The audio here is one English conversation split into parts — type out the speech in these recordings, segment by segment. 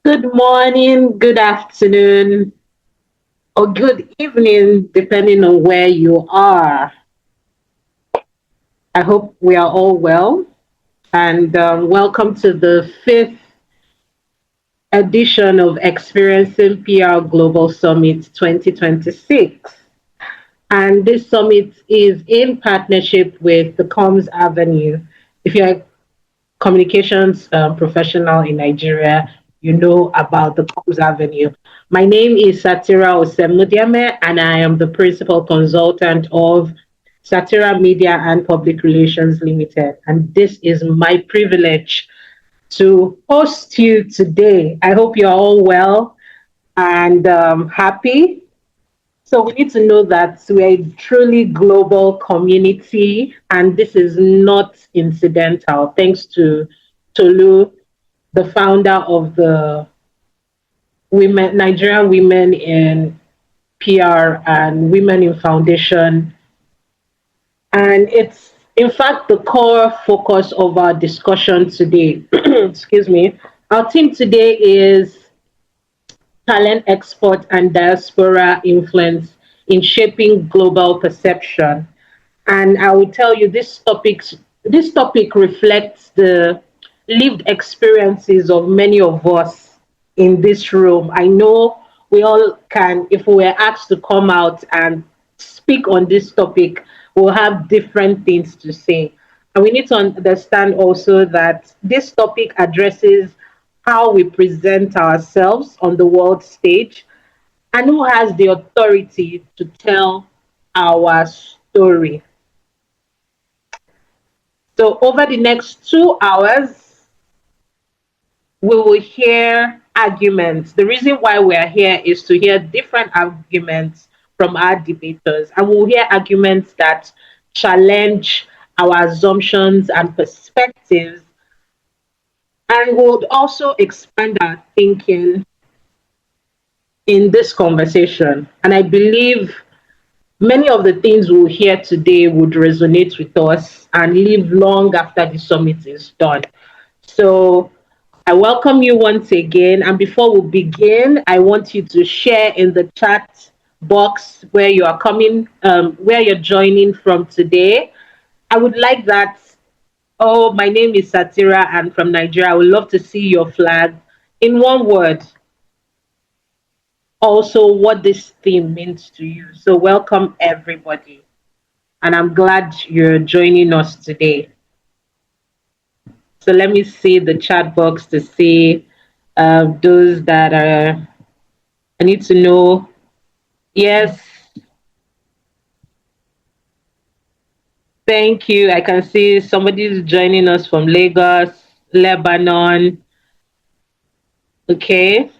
Good morning, good afternoon, or good evening, depending on where you are. I hope we are all well, and welcome to the fifth edition of Experiencing PR Global Summit 2026. And this summit is in partnership with the Comms Avenue. If you're a communications professional in Nigeria, you know about the Comms Avenue. My name is Satira Osemudiame, and I am the principal consultant of Satira Media and Public Relations Limited. And this is my privilege to host you today. I hope you're all well and happy. So we need to know that we're a truly global community, and this is not incidental. Thanks to Tolu, the founder of the women Nigerian Women in PR and Women in Foundation, and it's in fact the core focus of our discussion today. Excuse me. Our theme today is talent export and diaspora influence in shaping global perception. And I will tell you this topic reflects the lived experiences of many of us in this room. I know we all can, if we were asked to come out and speak on this topic, we'll have different things to say. And we need to understand also that this topic addresses how we present ourselves on the world stage and who has the authority to tell our story. So, over the next 2 hours, we will hear arguments. The reason why we are here is to hear different arguments from our debaters, and we'll hear arguments that challenge our assumptions and perspectives, and we'll also expand our thinking in this conversation. And I believe many of the things we'll hear today would resonate with us and live long after the summit is done. So I welcome you once again. And before we begin, I want you to share in the chat box where you are coming, where you're joining from today. I would like that. Oh, my name is Satira and from Nigeria. I would love to see your flag in one word. Also, what this theme means to you. So, welcome everybody. And I'm glad you're joining us today. So let me see the chat box to see those that are. I need to know. Yes, thank you. I can see somebody's joining us from Lagos, Lebanon. Okay.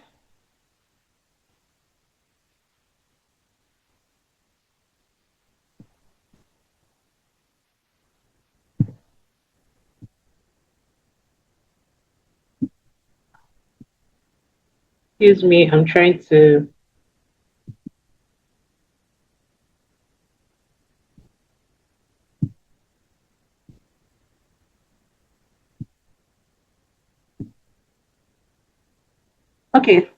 Excuse me. I'm trying to. Okay.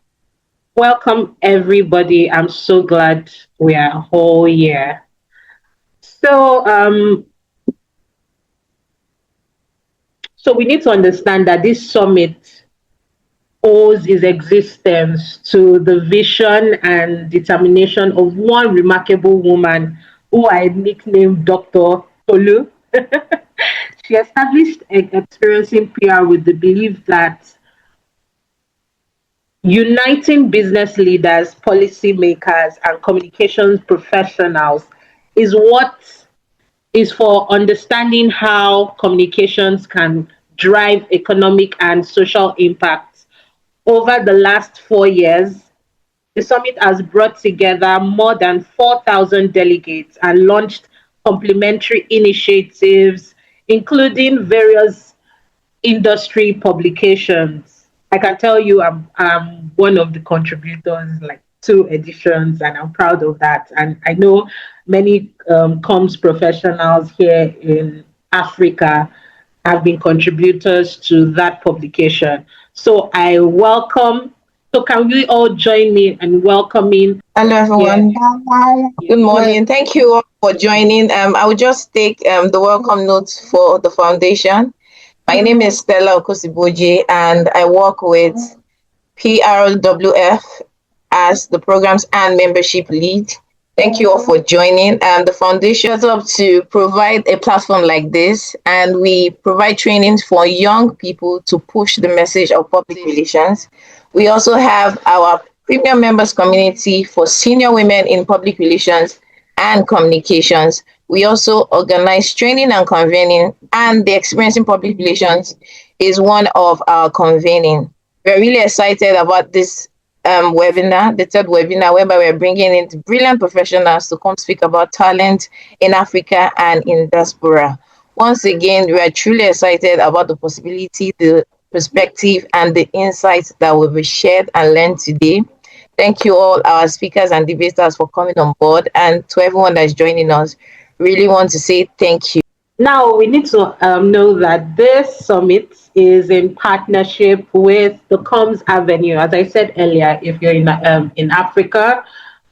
Welcome everybody. I'm so glad we are all here. So so we need to understand that this summit owes its existence to the vision and determination of one remarkable woman who I nicknamed Dr. Tolu. She established experiencing PR with the belief that uniting business leaders, policymakers, and communications professionals is what is for understanding how communications can drive economic and social impact. Over the last 4 years, the summit has brought together more than 4,000 delegates and launched complementary initiatives, including various industry publications. I can tell you I'm one of the contributors, like 2 editions, and I'm proud of that. And I know many comms professionals here in Africa have been contributors to that publication. So I welcome So can we all join me in welcoming? Hello, Yeah. everyone. Good morning. Thank you all for joining. I will just take the welcome notes for the foundation. My name is Stella Okosiboji, and I work with PRWF as the programs and membership lead. Thank you all for joining. The foundation is up to provide a platform like this, and we provide trainings for young people to push the message of public relations. We also have our premium members community for senior women in public relations and communications. We also organize training and convening, and the experience in public relations is one of our convening. We're really excited about this webinar, the third webinar, whereby we're bringing in brilliant professionals to come speak about talent in Africa and in diaspora. Once again, we are truly excited about the possibility, the perspective, and the insights that will be shared and learned today. Thank you all our speakers and debaters for coming on board, and to everyone that's joining us, really want to say thank you. Now we need to know that this summit is in partnership with the Comms Avenue. As I said earlier, if you're in Africa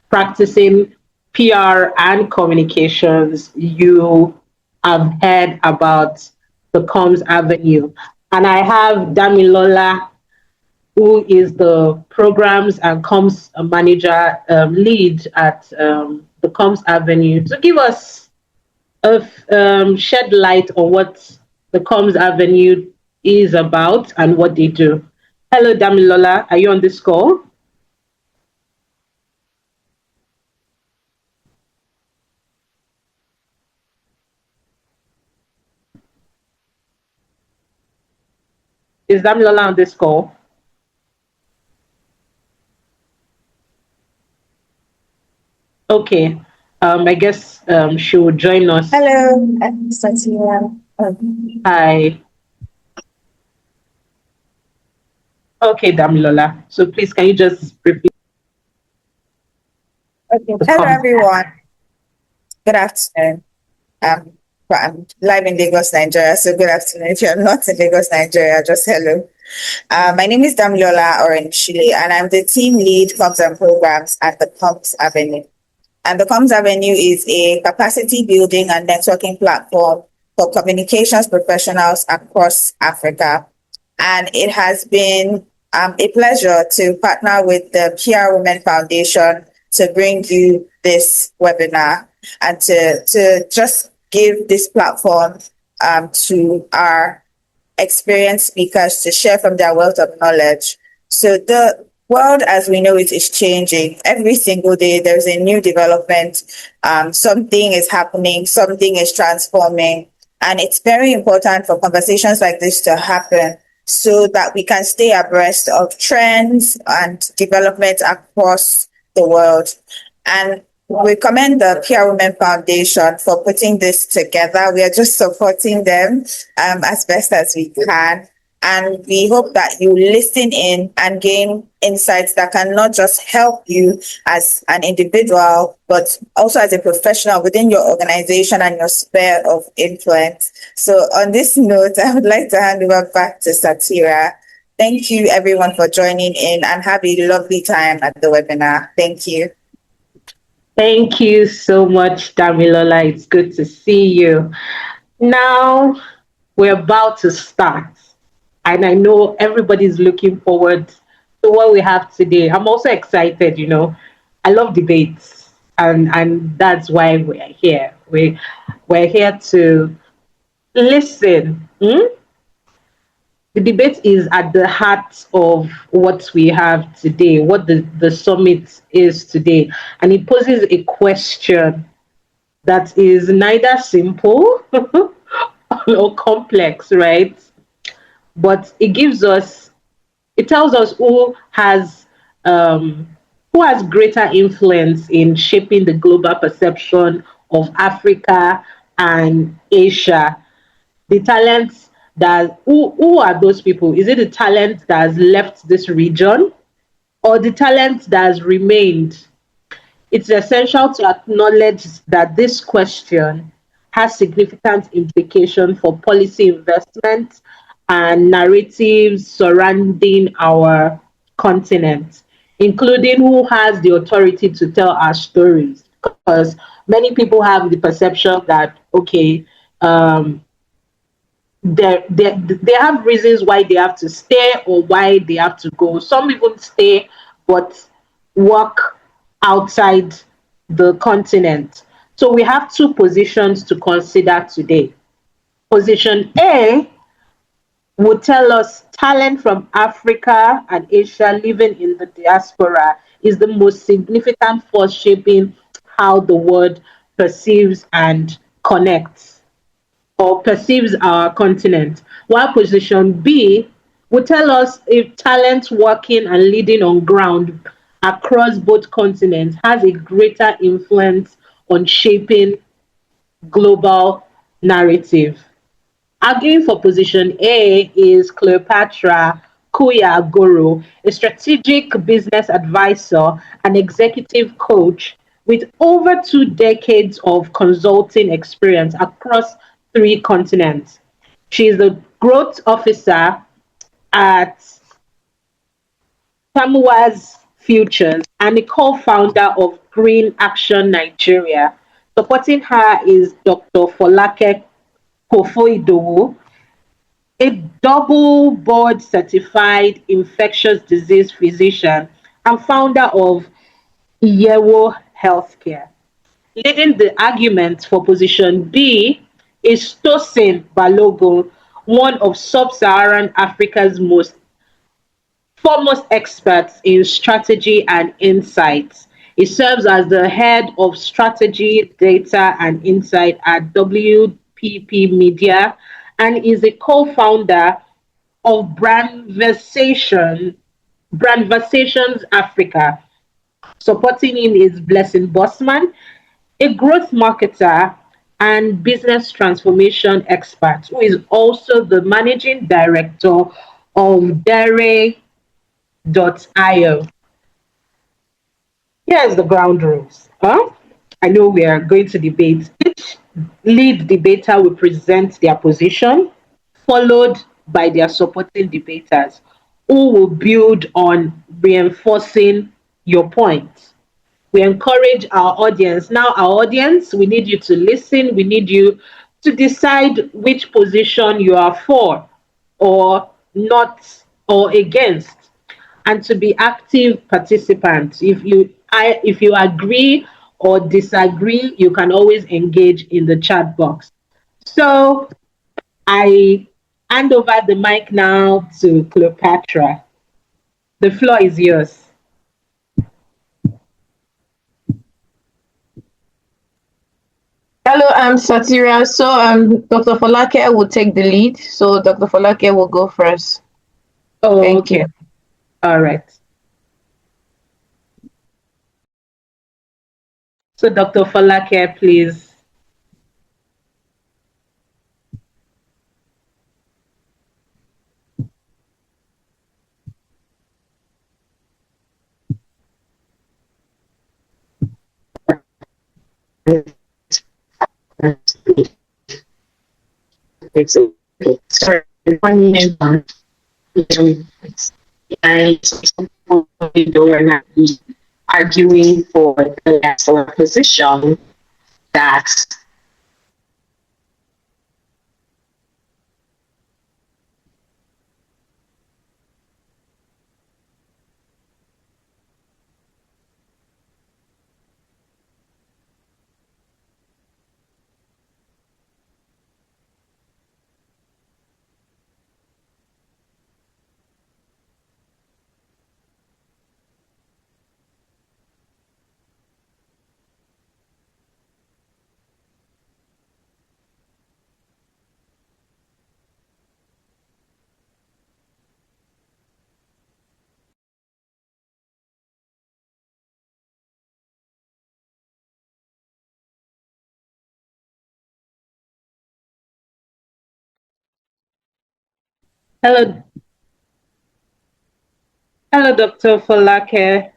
practicing PR and communications, you have heard about the Comms Avenue. And I have Damilola, who is the programs and comms manager lead at the Comms Avenue, to give us shed light on what the Comms Avenue is about and what they do. Hello, Damilola. Are you on this call? Is Damilola on this call? Okay. I guess she will join us. Hello, Satya. Hi. Okay, Damilola. So please, can you just repeat? Okay. Hello, everyone. Good afternoon. I'm live in Lagos, Nigeria. So good afternoon. If you're not in Lagos, Nigeria, just hello. My name is Damilola Orenchile, and I'm the team lead comms and programs at the Comms Avenue. And the Comms Avenue is a capacity building and networking platform for communications professionals across Africa. And it has been a pleasure to partner with the PR Women Foundation to bring you this webinar and to just give this platform to our experienced speakers to share from their wealth of knowledge. So the world as we know it is changing. Every single day there's a new development. Something is happening, something is transforming. And it's very important for conversations like this to happen so that we can stay abreast of trends and development across the world. And we commend the PR Women Foundation for putting this together. We are just supporting them as best as we can. And we hope that you listen in and gain insights that can not just help you as an individual, but also as a professional within your organization and your sphere of influence. So on this note, I would like to hand over back to Satira. Thank you everyone for joining in and have a lovely time at the webinar. Thank you. Thank you so much, Damilola. It's good to see you. Now we're about to start. And I know everybody's looking forward to what we have today. I'm also excited, you know. I love debates, and that's why we're here. We're here to listen. The debate is at the heart of what we have today, what the summit is today. And it poses a question that is neither simple or complex, right? But it tells us who has greater influence in shaping the global perception of Africa and Asia. The talents who are those people? Is it the talent that has left this region or the talent that has remained? It's essential to acknowledge that this question has significant implications for policy investment and narratives surrounding our continent, including who has the authority to tell our stories. Because many people have the perception that, okay, um, they have reasons why they have to stay or why they have to go. Some even stay but work outside the continent. So we have two positions to consider today. Position A would tell us talent from Africa and Asia living in the diaspora is the most significant force shaping how the world perceives and connects or perceives our continent. While position B will tell us if talent working and leading on ground across both continents has a greater influence on shaping global narrative. Arguing for position A is Cleopatra Kuya Goro, a strategic business advisor and executive coach with over 2 decades of consulting experience across 3 continents. She is the growth officer at Tamuaz Futures and a co-founder of Green Action Nigeria. Supporting her is Dr. Folake Kofoidowo, a double board certified infectious disease physician and founder of Iyewo Healthcare. Leading the argument for position B is Tosin Balogun, one of sub-Saharan Africa's most foremost experts in strategy and insights. He serves as the head of strategy, data, and insight at WPP Media and is a co-founder of Brandversations Africa. Supporting him is Blessing Bossman, a growth marketer and business transformation expert who is also the managing director of Dere.io. Here's the ground rules. I know we are going to debate. Each lead debater will present their position, followed by their supporting debaters, who will build on reinforcing your point. We encourage our audience. Now, our audience, we need you to listen. We need you to decide which position you are for or not or against and to be active participants. If you agree or disagree, you can always engage in the chat box. So I hand over the mic now to Cleopatra. The floor is yours. Hello, I'm Satira. So Dr. Folake will take the lead. So Dr. Folake will go first. Oh, Thank okay. you. All right. So Dr. Folake, please. Sorry, and we're not arguing for the excellent position that Hello, hello, Dr. Folake.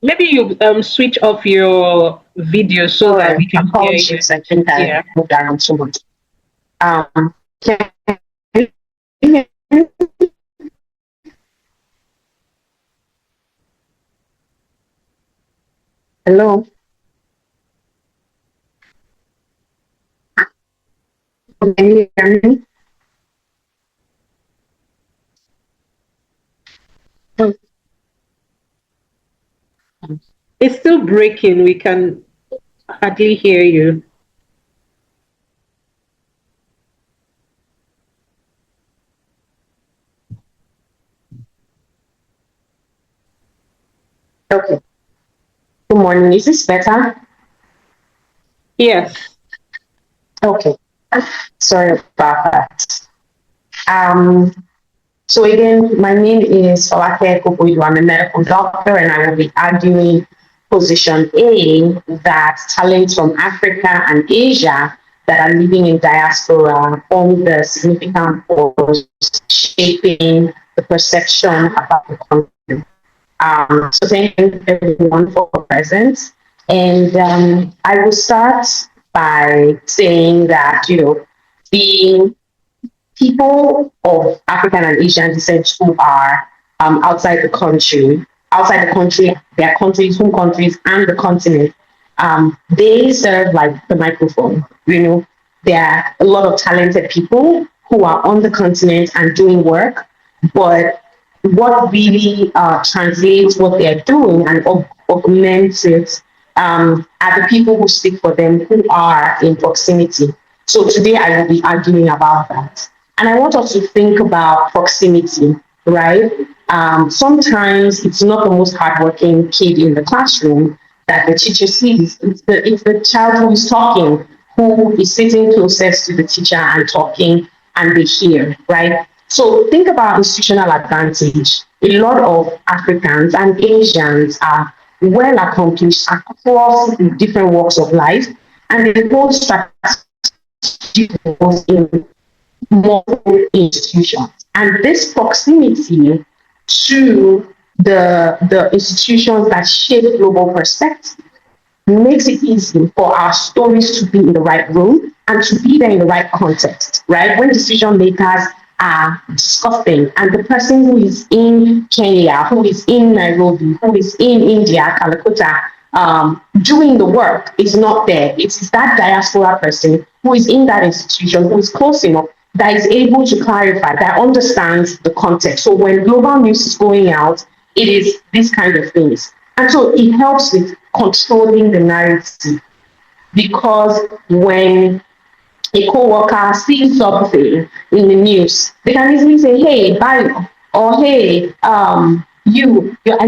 Maybe you switch off your video so that we can hear you. apologies, I think I Yeah. moved around too much. Can Hello. Can you hear me? It's still breaking. We can hardly hear you. Okay. Good morning. Is this better? Yes. Okay. Sorry about that. Um, so again, my name is Olake Kokoyu. I'm a medical doctor, and I will be arguing position A that talents from Africa and Asia that are living in diaspora form the significant force shaping the perception about the country. So thank you everyone for presence. And I will start by saying that, the people of African and Asian descent who are outside the country, their countries, home countries, and the continent, they serve like the microphone. There are a lot of talented people who are on the continent and doing work, but what really translates what they're doing and augments it are the people who speak for them who are in proximity. So today I will be arguing about that. And I want us to think about proximity, right? Sometimes it's not the most hardworking kid in the classroom that the teacher sees. It's the child who is talking, who is sitting closest to the teacher and talking, and they hear, right? So think about institutional advantage. A lot of Africans and Asians are well accomplished across the different walks of life, and they hold strategic roles in multiple institutions. And this proximity to the institutions that shape global perspective makes it easy for our stories to be in the right room and to be there in the right context, right? When decision makers are discussing and the person who is in Kenya, who is in Nairobi, who is in India, Calcutta, doing the work is not there. It's that diaspora person who is in that institution, who is close enough, that is able to clarify, that understands the context. So when global news is going out, it is these kind of things. And so it helps with controlling the narrative, because when a co-worker sees something in the news, they can easily say, hey, Bayo, or hey, I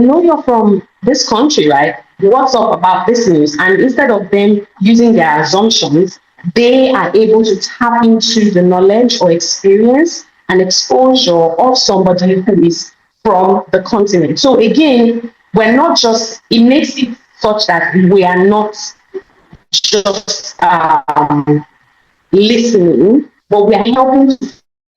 know you're from this country, right? What's up about this news? And instead of them using their assumptions, they are able to tap into the knowledge or experience and exposure of somebody who is from the continent. So again, it makes it such that we are not just listening, but we are helping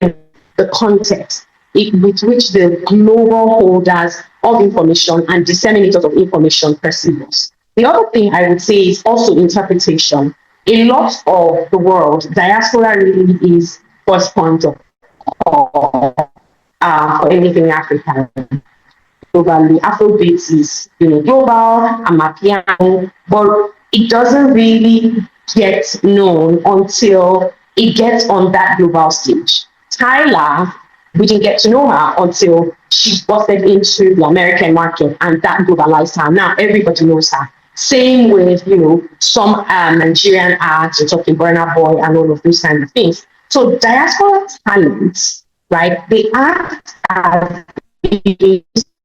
to the context with which the global holders of information and disseminators of information perceive us. The other thing I would say is also interpretation. A lot of the world, diaspora really is first point of call for anything African. Globally, Afrobeat is global, Amapiano, but it doesn't really get known until it gets on that global stage. Tyler, we didn't get to know her until she busted into the American market and that globalized her. Now everybody knows her. Same with some Nigerian acts, you're talking Burna Boy and all of those kind of things. So diaspora talents, right? They act as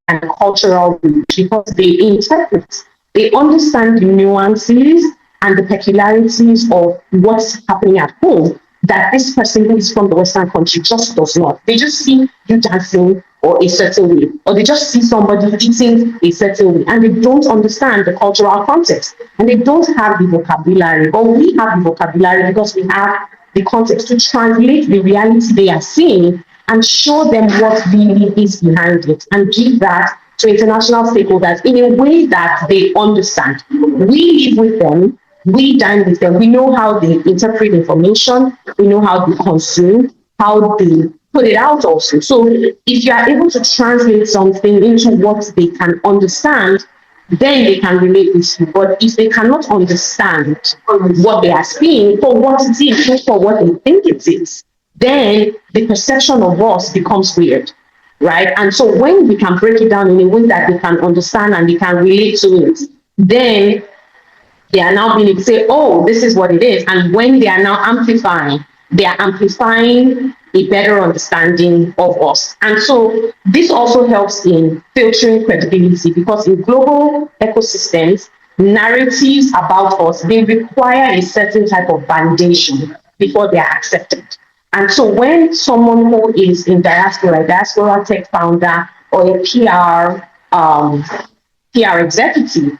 and cultural reach because they interpret, they understand the nuances and the peculiarities of what's happening at home that this person who is from the Western country just does not. They just see you dancing or a certain way, or they just see somebody eating a certain way, and they don't understand the cultural context, and they don't have the vocabulary. But we have the vocabulary because we have the context to translate the reality they are seeing and show them what really is behind it and give that to international stakeholders in a way that they understand. We live with them, we dine with them, we know how they interpret information, we know how they consume, how they put it out also. So if you are able to translate something into what they can understand, then they can relate with you. But if they cannot understand what they are seeing for what it is, not for what they think it is, then the perception of us becomes weird, right? And so when we can break it down in a way that they can understand and they can relate to it, then they are now being able to say, oh, this is what it is. And when they are now amplifying, they are amplifying a better understanding of us. And so this also helps in filtering credibility, because in global ecosystems, narratives about us, they require a certain type of validation before they are accepted. And so when someone who is in diaspora, a diaspora tech founder, or a PR executive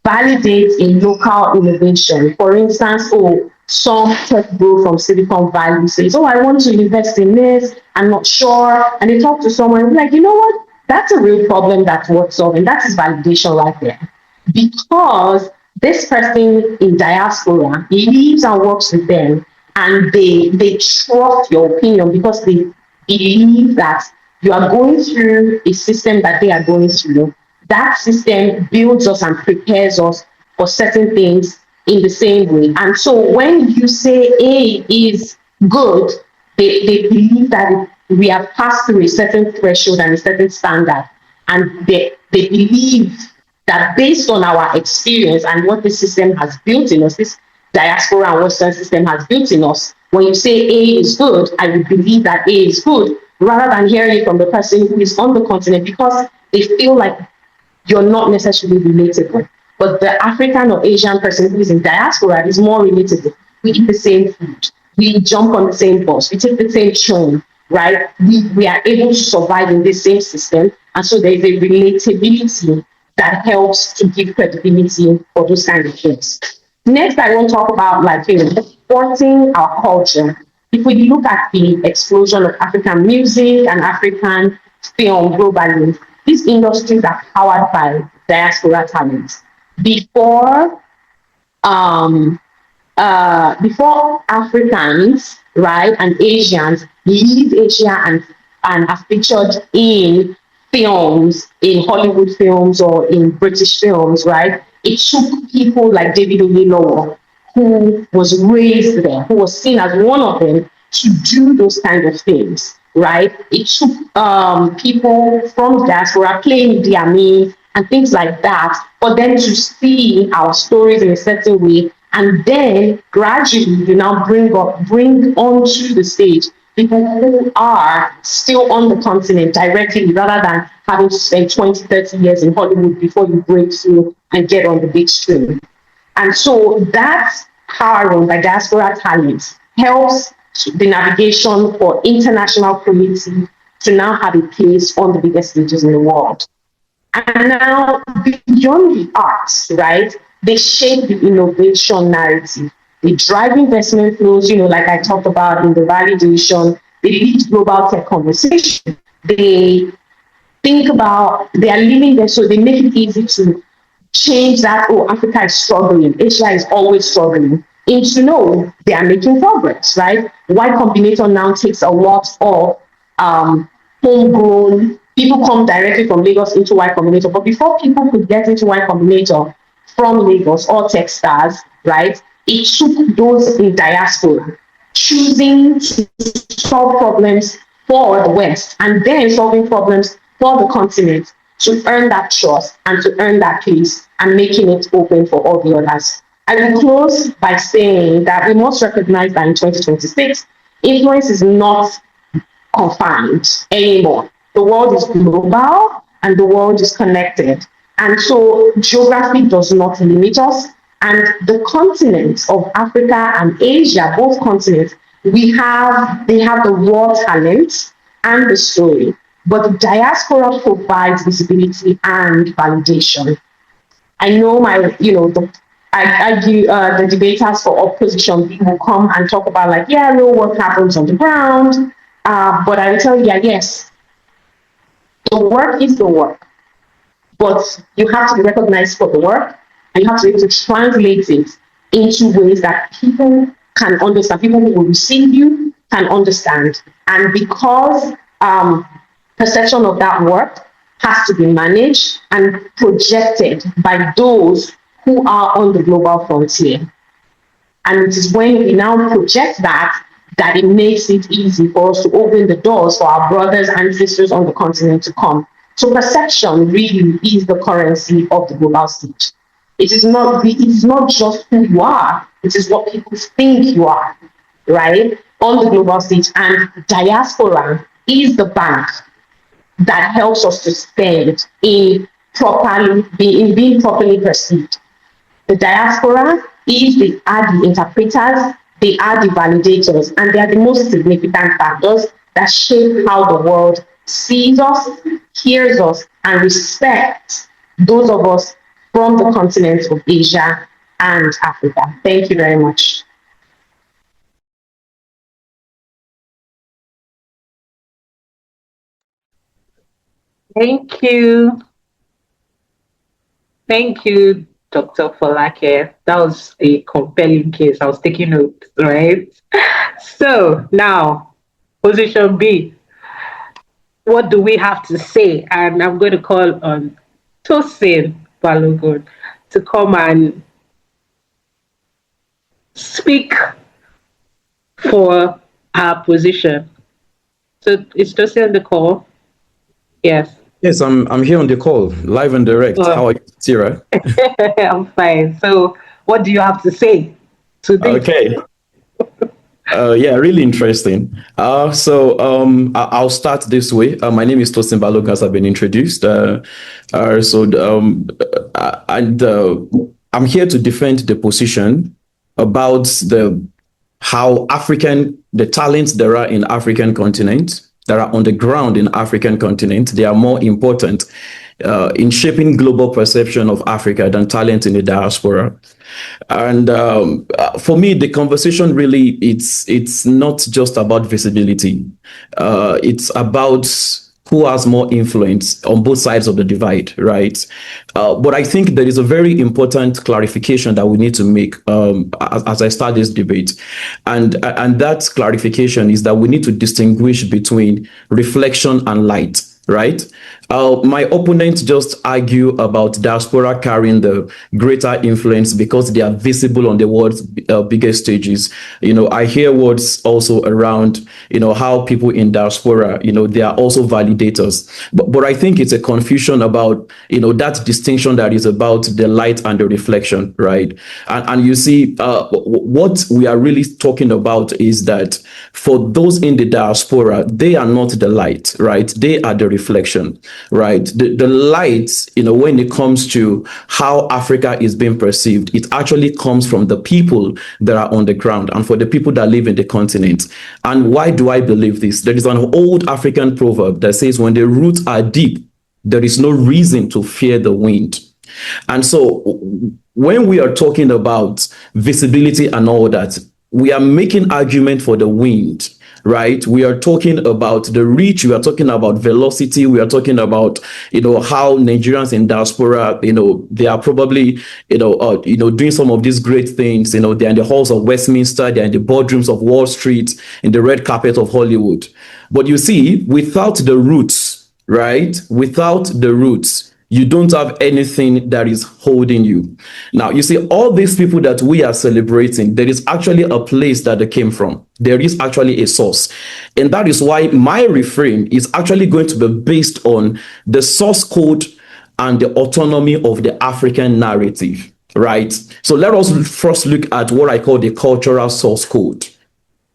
validates a local innovation. For instance, oh, some tech bro from Silicon Valley says, oh, I want to invest in this, I'm not sure. And they talk to someone like, you know what? That's a real problem that's worth solving. That is validation right there. Because this person in diaspora lives and works with them, and they trust your opinion because they believe that you are going through a system that they are going through. That system builds us and prepares us for certain things in the same way. And so when you say A is good, they believe that we have passed through a certain threshold and a certain standard. And they believe that based on our experience and what this system has built in us, this diaspora and Western system has built in us, when you say A is good, I would believe that A is good, rather than hearing it from the person who is on the continent, because they feel like you're not necessarily relatable. But the African or Asian person who is in diaspora is more relatable. We eat the same food. We jump on the same bus. We take the same train, right? We are able to survive in the same system. And so there is a relatability that helps to give credibility for those kind of things. Next, I want to talk about exporting our culture. If we look at the explosion of African music and African film globally, these industries are powered by diaspora talents. Before Africans, right, and Asians leave Asia and are featured in films, in Hollywood films or in British films, right? It took people like David Oyelowo, who was raised there, who was seen as one of them, to do those kind of things, right? It took people from diaspora playing Diami and things like that for them to see our stories in a certain way, and then gradually you now bring onto the stage people who are still on the continent directly, rather than having to spend 20, 30 years in Hollywood before you break through and get on the big screen. And so that powering by diaspora talents helps the navigation for international creative to now have a place on the biggest stages in the world. And now, beyond the arts, right, they shape the innovation narrative. They drive investment flows, like I talked about in the validation. They lead global tech conversation. They they are living there, so they make it easy to change that, oh, Africa is struggling, Asia is always struggling, into no, they are making progress, right? Y Combinator now takes a lot of homegrown, people come directly from Lagos into Y Combinator, but before people could get into Y Combinator from Lagos or Techstars, right, it took those in diaspora choosing to solve problems for the West and then solving problems for the continent to earn that trust and to earn that place and making it open for all the others. I will close by saying that we must recognize that in 2026, influence is not confined anymore. The world is global and the world is connected. And so geography does not limit us. And the continents of Africa and Asia, both continents, they have the raw talent and the story. But the diaspora provides visibility and validation. I know the debaters for opposition will come and talk about what happens on the ground. But I will tell you that yes, the work is the work, but you have to be recognized for the work, and you have to be able to translate it into ways that people can understand, people who will receive you can understand. And because perception of that work has to be managed and projected by those who are on the global frontier. And it is when we now project that it makes it easy for us to open the doors for our brothers and sisters on the continent to come. So perception really is the currency of the global stage. It is not just who you are, it is what people think you are, right? On the global stage. And diaspora is the bank that helps us to spend in being properly perceived. The diaspora are the interpreters, they are the validators, and they are the most significant factors that shape how the world sees us, hears us, and respects those of us from the continents of Asia and Africa. Thank you very much. Thank you. Thank you, Dr. Folake. That was a compelling case. I was taking notes, right? So now, position B. What do we have to say? And I'm going to call on Tosin Balogun to come and speak for our position. So is Tosin on the call? Yes. Yes, I'm here on the call, live and direct. Oh. How are you, Tira? I'm fine. So what do you have to say to this? Okay. Yeah, really interesting. I'll start this way. My name is Tosin Balogun, as I've been introduced. I'm here to defend the position about how the talents there are in African continent, that are on the ground in African continent, they are more important in shaping global perception of Africa than talent in the diaspora. And for me, the conversation really, it's not just about visibility. It's about who has more influence on both sides of the divide, right? But I think there is a very important clarification that we need to make as I start this debate. And that clarification is that we need to distinguish between reflection and light, right? My opponents just argue about diaspora carrying the greater influence because they are visible on the world's biggest stages. I hear words also around, how people in diaspora, they are also validators. But I think it's a confusion about, that distinction that is about the light and the reflection, right? And you see, what we are really talking about is that for those in the diaspora, they are not the light, right? They are the reflection. Right. The light, when it comes to how Africa is being perceived, it actually comes from the people that are on the ground and for the people that live in the continent. And why do I believe this? There is an old African proverb that says, when the roots are deep, there is no reason to fear the wind. And so when we are talking about visibility and all that, we are making argument for the wind. Right? We are talking about the reach, we are talking about velocity, we are talking about, how Nigerians in diaspora, they are probably, doing some of these great things, they're in the halls of Westminster, they're in the boardrooms of Wall Street, in the red carpet of Hollywood. But you see, without the roots, right? Without the roots, you don't have anything that is holding you. Now, you see, all these people that we are celebrating, there is actually a place that they came from. There is actually a source. And that is why my refrain is actually going to be based on the source code and the autonomy of the African narrative, right? So let us first look at what I call the cultural source code,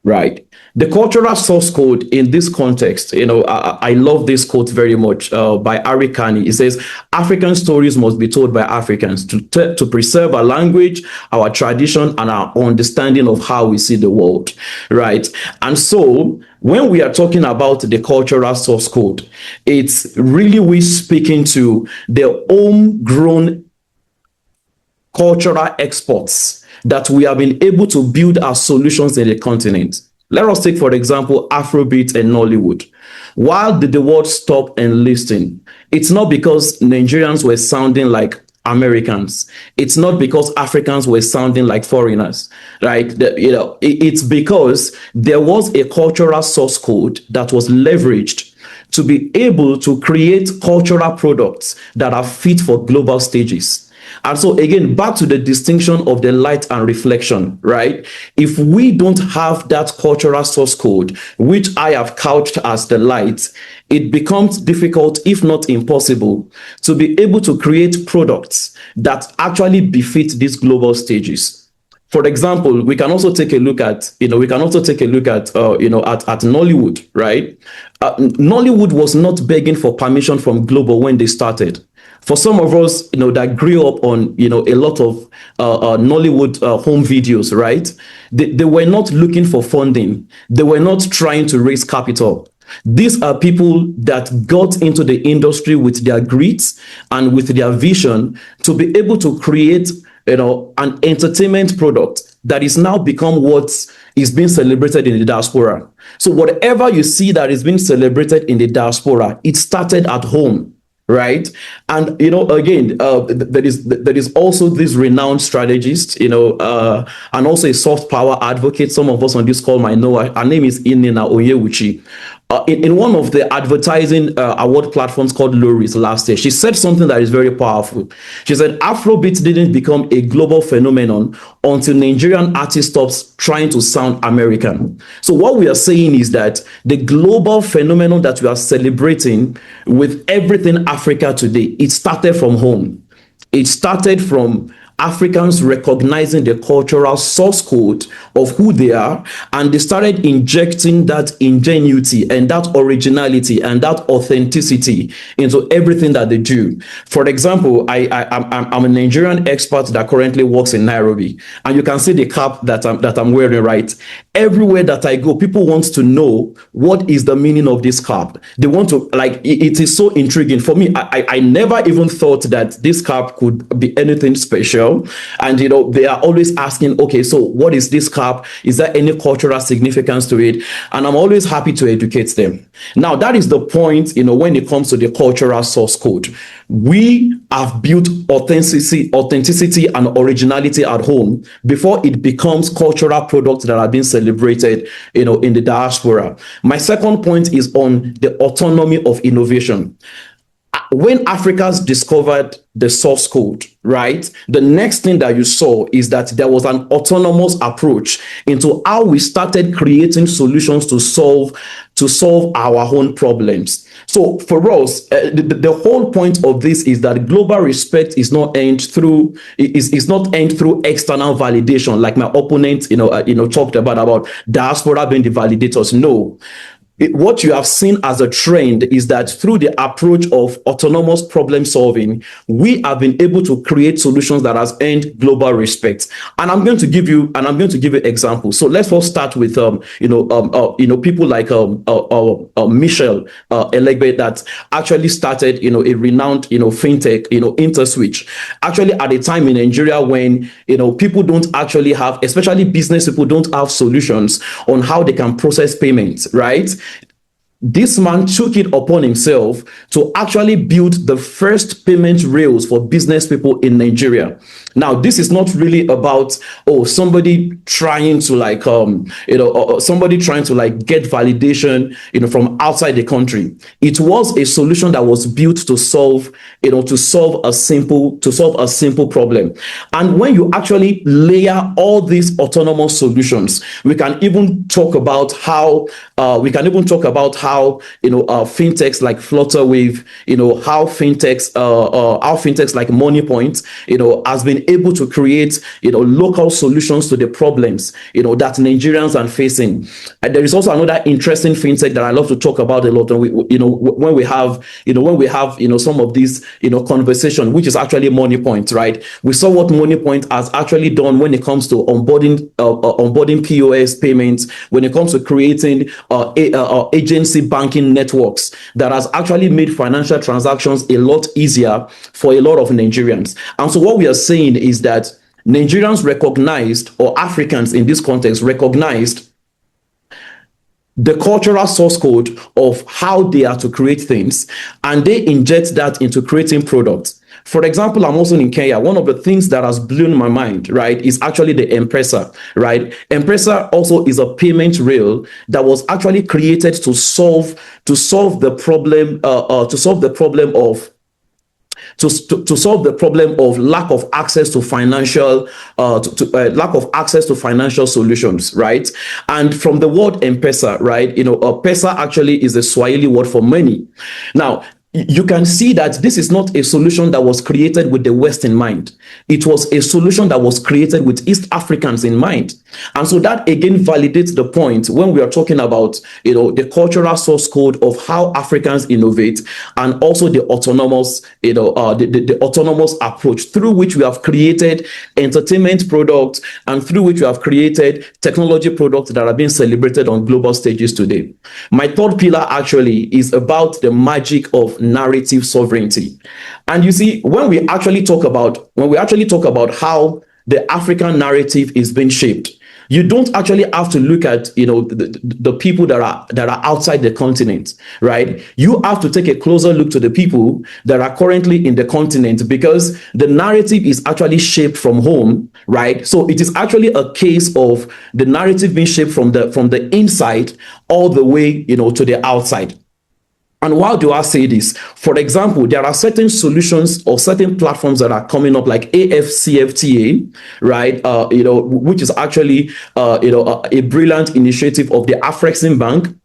right? The cultural source code in this context, I love this quote very much by Ari Kani. It says, African stories must be told by Africans to preserve our language, our tradition, and our understanding of how we see the world, right? And so when we are talking about the cultural source code, it's really we speaking to the homegrown cultural exports that we have been able to build our solutions in the continent. Let us take, for example, Afrobeat and Nollywood. Why did the world stop and listen? It's not because Nigerians were sounding like Americans. It's not because Africans were sounding like foreigners, right? It's because there was a cultural source code that was leveraged to be able to create cultural products that are fit for global stages. And so again, back to the distinction of the light and reflection, right? If we don't have that cultural source code, which I have couched as the light, it becomes difficult, if not impossible, to be able to create products that actually befit these global stages. For example, we can also take a look at, at Nollywood, right? Nollywood was not begging for permission from Global when they started. For some of us, that grew up on, a lot of Nollywood home videos, right? They were not looking for funding. They were not trying to raise capital. These are people that got into the industry with their grit and with their vision to be able to create, an entertainment product that is now become what is being celebrated in the diaspora. So whatever you see that is being celebrated in the diaspora, it started at home. Right. And, again, there is also this renowned strategist, and also a soft power advocate. Some of us on this call might know her name is Inina Oyewuchi. In one of the advertising award platforms called Loris last year, she said something that is very powerful. She said, Afrobeat didn't become a global phenomenon until Nigerian artists stopped trying to sound American. So what we are saying is that the global phenomenon that we are celebrating with everything Africa today, it started from home. It started from Africans recognizing the cultural source code of who they are, and they started injecting that ingenuity and that originality and that authenticity into everything that they do. For example, I'm a Nigerian expert that currently works in Nairobi, and you can see the cap that I'm wearing, right? Everywhere that I go, people want to know what is the meaning of this cap. They want to, it is so intriguing. For me, I never even thought that this cap could be anything special. And, they are always asking, okay, so what is this cap? Is there any cultural significance to it? And I'm always happy to educate them. Now, that is the point, when it comes to the cultural source code. We have built authenticity and originality at home before it becomes cultural products that are being celebrated, in the diaspora. My second point is on the autonomy of innovation. When Africans discovered the source code, right, the next thing that you saw is that there was an autonomous approach into how we started creating solutions to solve our own problems. So for us, the whole point of this is that global respect is not earned through external validation, like my opponent, talked about diaspora being the validators. No. What you have seen as a trend is that through the approach of autonomous problem solving, we have been able to create solutions that has earned global respect. And I'm going to give you examples. So let's first start with people like Michelle Elegbe that actually started a renowned fintech InterSwitch. Actually, at a time in Nigeria when people don't actually have, especially business people don't have solutions on how they can process payments, right? This man took it upon himself to actually build the first payment rails for business people in Nigeria. Now, this is not really about somebody trying to get validation from outside the country. It was a solution that was built to solve a simple problem. And when you actually layer all these autonomous solutions, we can even talk about how fintechs like Flutterwave, how fintechs like MoneyPoint, has been able to create, local solutions to the problems, that Nigerians are facing. And there is also another interesting fintech that I love to talk about a lot. And when we have some of these, conversation, which is actually MoneyPoint, right? We saw what MoneyPoint has actually done when it comes to onboarding POS payments, when it comes to creating agency banking networks that has actually made financial transactions a lot easier for a lot of Nigerians. And so what we are saying is that Nigerians recognized, or Africans in this context recognized, the cultural source code of how they are to create things, and they inject that into creating products. For example, I'm also in Kenya. One of the things that has blown my mind, right, is actually the M-Pesa, right? M-Pesa also is a payment rail that was actually created to solve the problem of to solve the problem of lack of access to financial lack of access to financial solutions, right? And from the word M-Pesa, right, pesa actually is a Swahili word for money. Now, you can see that this is not a solution that was created with the West in mind. It was a solution that was created with East Africans in mind. And so that again validates the point when we are talking about, the cultural source code of how Africans innovate, and also the autonomous, the autonomous approach through which we have created entertainment products and through which we have created technology products that are being celebrated on global stages today. My third pillar actually is about the magic of narrative sovereignty. And you see, when we actually talk about how the African narrative is being shaped, you don't actually have to look at the people that are outside the continent, right? You have to take a closer look to the people that are currently in the continent, because the narrative is actually shaped from home, right? So it is actually a case of the narrative being shaped from the inside all the way to the outside. And why do I say this? For example, there are certain solutions or certain platforms that are coming up, like AFCFTA, right? Which is actually a brilliant initiative of the Afreximbank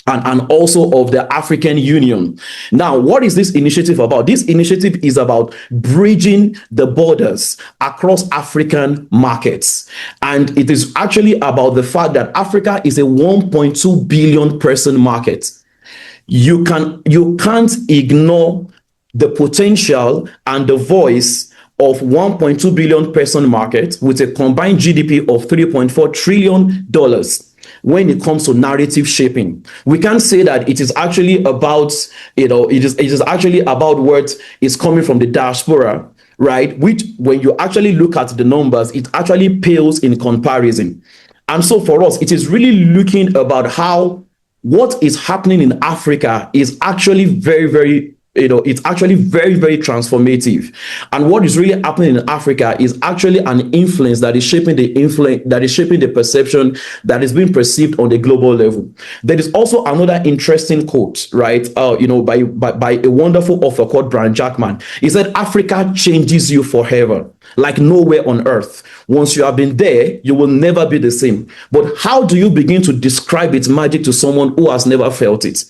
and also of the African Union. Now, what is this initiative about? This initiative is about bridging the borders across African markets. And it is actually about the fact that Africa is a 1.2 billion person market. You can't ignore the potential and the voice of 1.2 billion person market with a combined GDP of $3.4 trillion when it comes to narrative shaping. We can't say that it is actually about, it is actually about what is coming from the diaspora, right? Which, when you actually look at the numbers, it actually pales in comparison. And so for us, it is really looking about how what is happening in Africa is actually very, very, it's actually very, very transformative. And what is really happening in Africa is actually an influence that is shaping the perception that is being perceived on the global level. There is also another interesting quote, right? By a wonderful author called Brian Jackman. He said, "Africa changes you forever, like nowhere on earth. Once you have been there, you will never be the same. But how do you begin to describe its magic to someone who has never felt it?"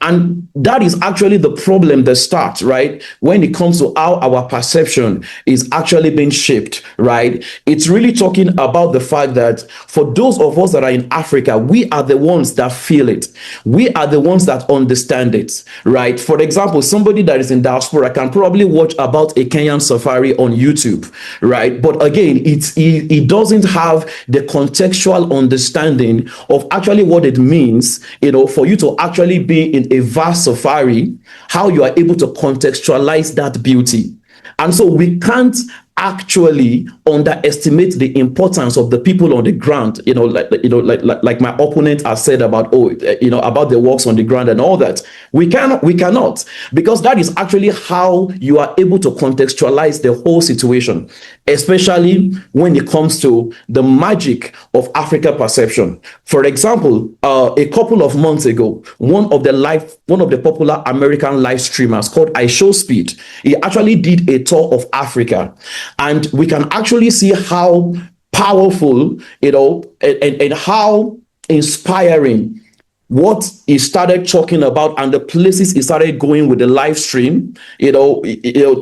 And that is actually the problem that starts, right? When it comes to how our perception is actually being shaped, right? It's really talking about the fact that for those of us that are in Africa, we are the ones that feel it. We are the ones that understand it, right? For example, somebody that is in diaspora can probably watch about a Kenyan safari on YouTube, right? But again, it doesn't have the contextual understanding of actually what it means, for you to actually be in a vast safari, how you are able to contextualize that beauty. And so we can't actually underestimate the importance of the people on the ground, like my opponent has said about about the works on the ground and all that. We cannot, because that is actually how you are able to contextualize the whole situation, especially when it comes to the magic of Africa perception. For example, a couple of months ago, one of the popular American live streamers called iShowSpeed, he actually did a tour of Africa. And we can actually see how powerful, and how inspiring what he started talking about and the places he started going with the live stream,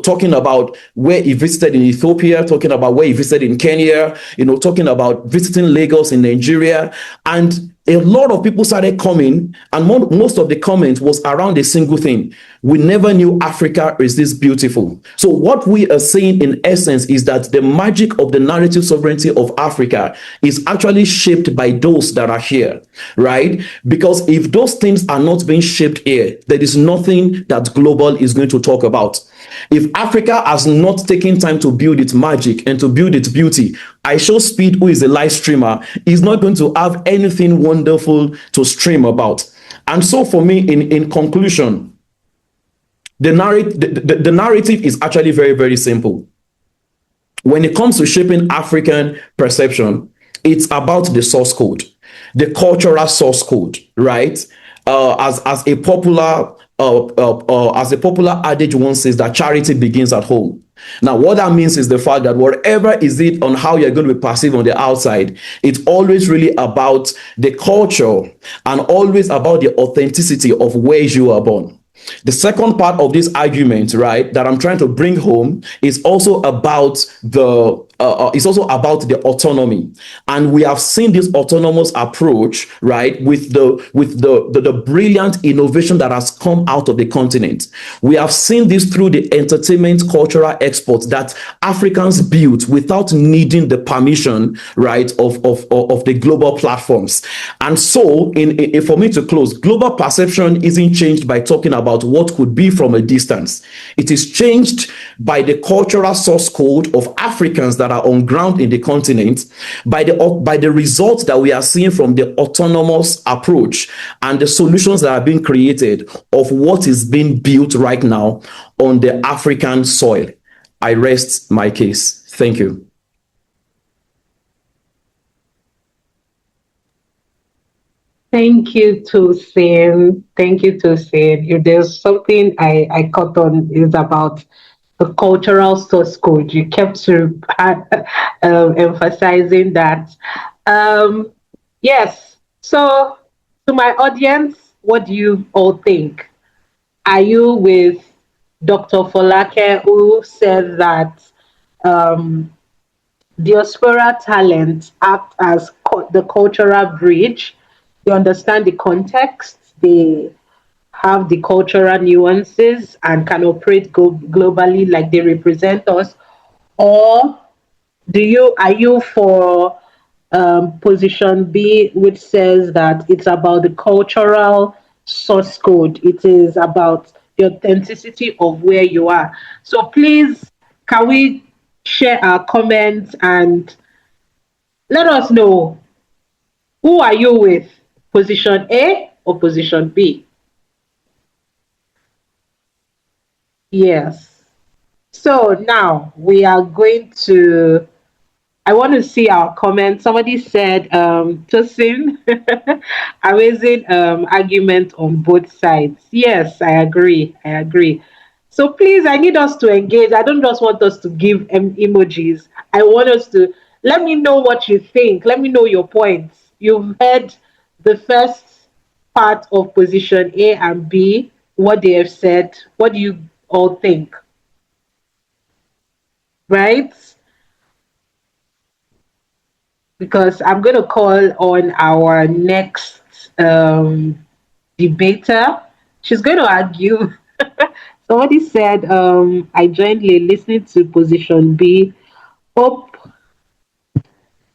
talking about where he visited in Ethiopia, talking about where he visited in Kenya, talking about visiting Lagos in Nigeria. And a lot of people started coming, and most of the comments was around a single thing: we never knew Africa is this beautiful. So what we are saying in essence is that the magic of the narrative sovereignty of Africa is actually shaped by those that are here, right? Because if those things are not being shaped here, there is nothing that global is going to talk about. If Africa has not taken time to build its magic and to build its beauty, iShowSpeed, who is a live streamer, is not going to have anything wonderful to stream about. And so for me, in conclusion, The narrative is actually very, very simple. When it comes to shaping African perception, it's about the source code, the cultural source code, right? As a popular adage once says, that charity begins at home. Now, what that means is the fact that whatever is it on how you're going to be perceived on the outside, it's always really about the culture and always about the authenticity of where you are born. The second part of this argument, right, that I'm trying to bring home is also about the autonomy, and we have seen this autonomous approach, right, with the brilliant innovation that has come out of the continent. We have seen this through the entertainment cultural exports that Africans built without needing the permission, right, of the global platforms. And so, for me to close, global perception isn't changed by talking about what could be from a distance. It is changed by the cultural source code of Africans that are on ground in the continent, by the results that we are seeing from the autonomous approach and the solutions that are being created of what is being built right now on the African soil. I rest my case. Thank you. Thank you, Tosin. Thank you, Tosin. If there's something I caught on is about the cultural source code. You kept emphasizing that. Yes. So, to my audience, what do you all think? Are you with Dr. Folake, who said that diaspora talents act as the cultural bridge? They understand the context, they have the cultural nuances and can operate globally like they represent us? Or are you for position B, which says that it's about the cultural source code, it is about the authenticity of where you are? So please, can we share our comments and let us know, who are you with? Position A or position B? Yes. So now we are going to, I want to see our comments. Somebody said, Tosin, amazing argument on both sides. Yes, I agree. I agree. So please, I need us to engage. I don't just want us to give emojis. I want us to, let me know what you think. Let me know your points. You've heard the first part of position A and B, what they have said. What do you all think? Right? Because I'm going to call on our next debater. She's going to argue. Somebody said, I joined late listening to position B. Hope.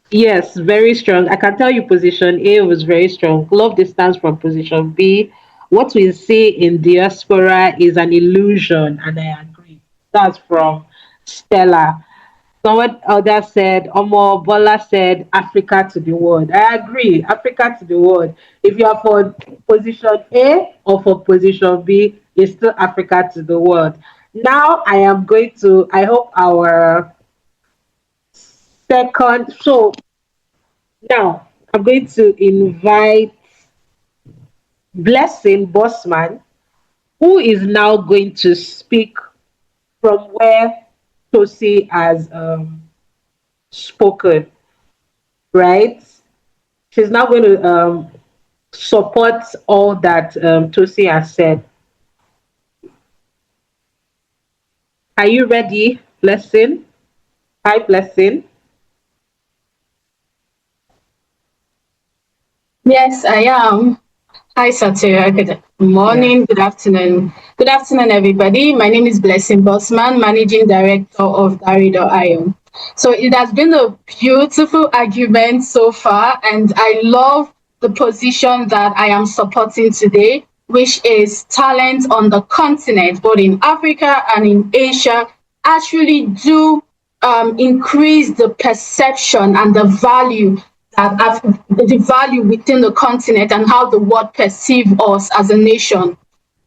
Yes, very strong. I can tell you position A was very strong. Love the stance from position B. What we see in diaspora is an illusion, and I agree. That's from Stella. Someone other said, Omo Bola said, Africa to the world. I agree, Africa to the world. If you are for position A or for position B, it's still Africa to the world. Now I hope our second, so now I'm going to invite Blessing Bossman, who is now going to speak from where Tosi has spoken, right? She's now going to support all that Tosi has said. Are you ready, Blessing? Hi, Blessing. Yes, I am. Hi, Satira. Good morning, good afternoon. Good afternoon, everybody. My name is Blessing Bossman, Managing Director of Dari.io. So it has been a beautiful argument so far, and I love the position that I am supporting today, which is talent on the continent, both in Africa and in Asia, actually do increase the perception and the value the value within the continent and how the world perceive us as a nation,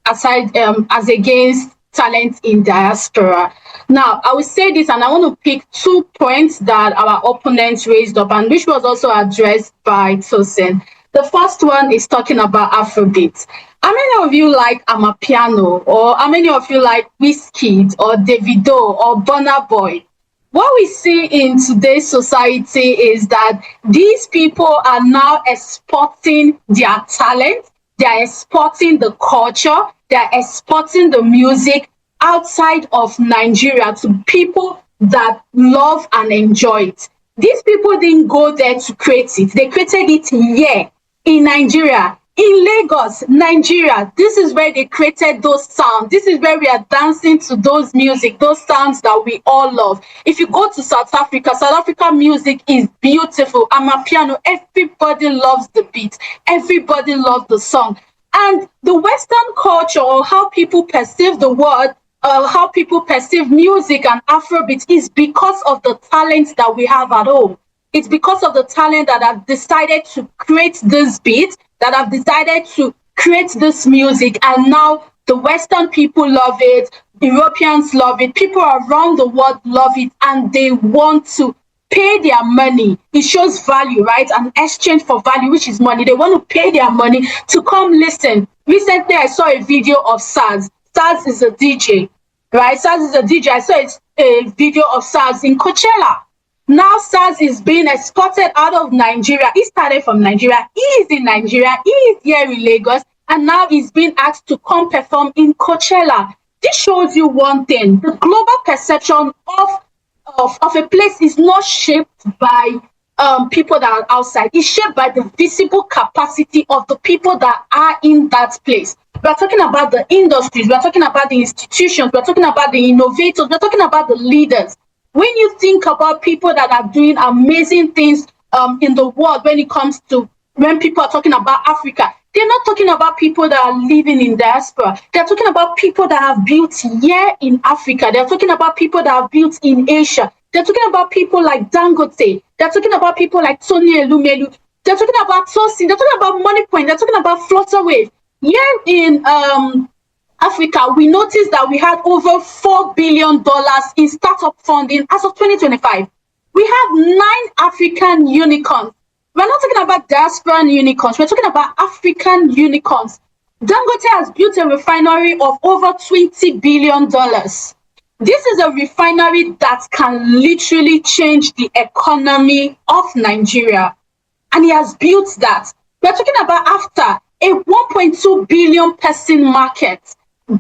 aside as against talent in diaspora. Now, I will say this, and I want to pick 2 points that our opponents raised up, and which was also addressed by Tosin. The first one is talking about Afrobeat. How many of you like Amapiano, or how many of you like Wizkid, or Davido, or Burna Boy? What we see in today's society is that these people are now exporting their talent, they are exporting the culture, they are exporting the music outside of Nigeria to people that love and enjoy it. These people didn't go there to create it, they created it here in Nigeria. In Lagos, Nigeria, this is where they created those sounds. This is where we are dancing to those music, those sounds that we all love. If you go to South Africa music is beautiful. Amapiano, everybody loves the beat. Everybody loves the song. And the Western culture, or how people perceive the word, how people perceive music and Afrobeat, is because of the talent that we have at home. It's because of the talent that have decided to create this beat, that have decided to create this music, and now the Western people love it, Europeans love it, people around the world love it, and they want to pay their money. It shows value, right? An exchange for value, which is money. They want to pay their money to come listen. Recently, I saw a video of Saz. Saz is a DJ, right? Saz is a DJ. I saw a video of Saz in Coachella. Now Saz is being exported out of Nigeria. He started from Nigeria. He is in Nigeria. He is here in Lagos. And now he's being asked to come perform in Coachella. This shows you one thing. The global perception of a place is not shaped by people that are outside. It's shaped by the visible capacity of the people that are in that place. We're talking about the industries. We're talking about the institutions. We're talking about the innovators. We're talking about the leaders. When you think about people that are doing amazing things in the world, when people are talking about Africa, they're not talking about people that are living in diaspora. They're talking about people that have built here in Africa. They're talking about people that have built in Asia. They're talking about people like Dangote. They're talking about people like Tony Elumelu. They're talking about Tosin. They're talking about Money Point. They're talking about Flutterwave. Here in Africa, we noticed that we had over $4 billion in startup funding as of 2025. We have 9 African unicorns. We're not talking about diaspora unicorns. We're talking about African unicorns. Dangote has built a refinery of over $20 billion. This is a refinery that can literally change the economy of Nigeria. And he has built that. We're talking about after a 1.2 billion person market.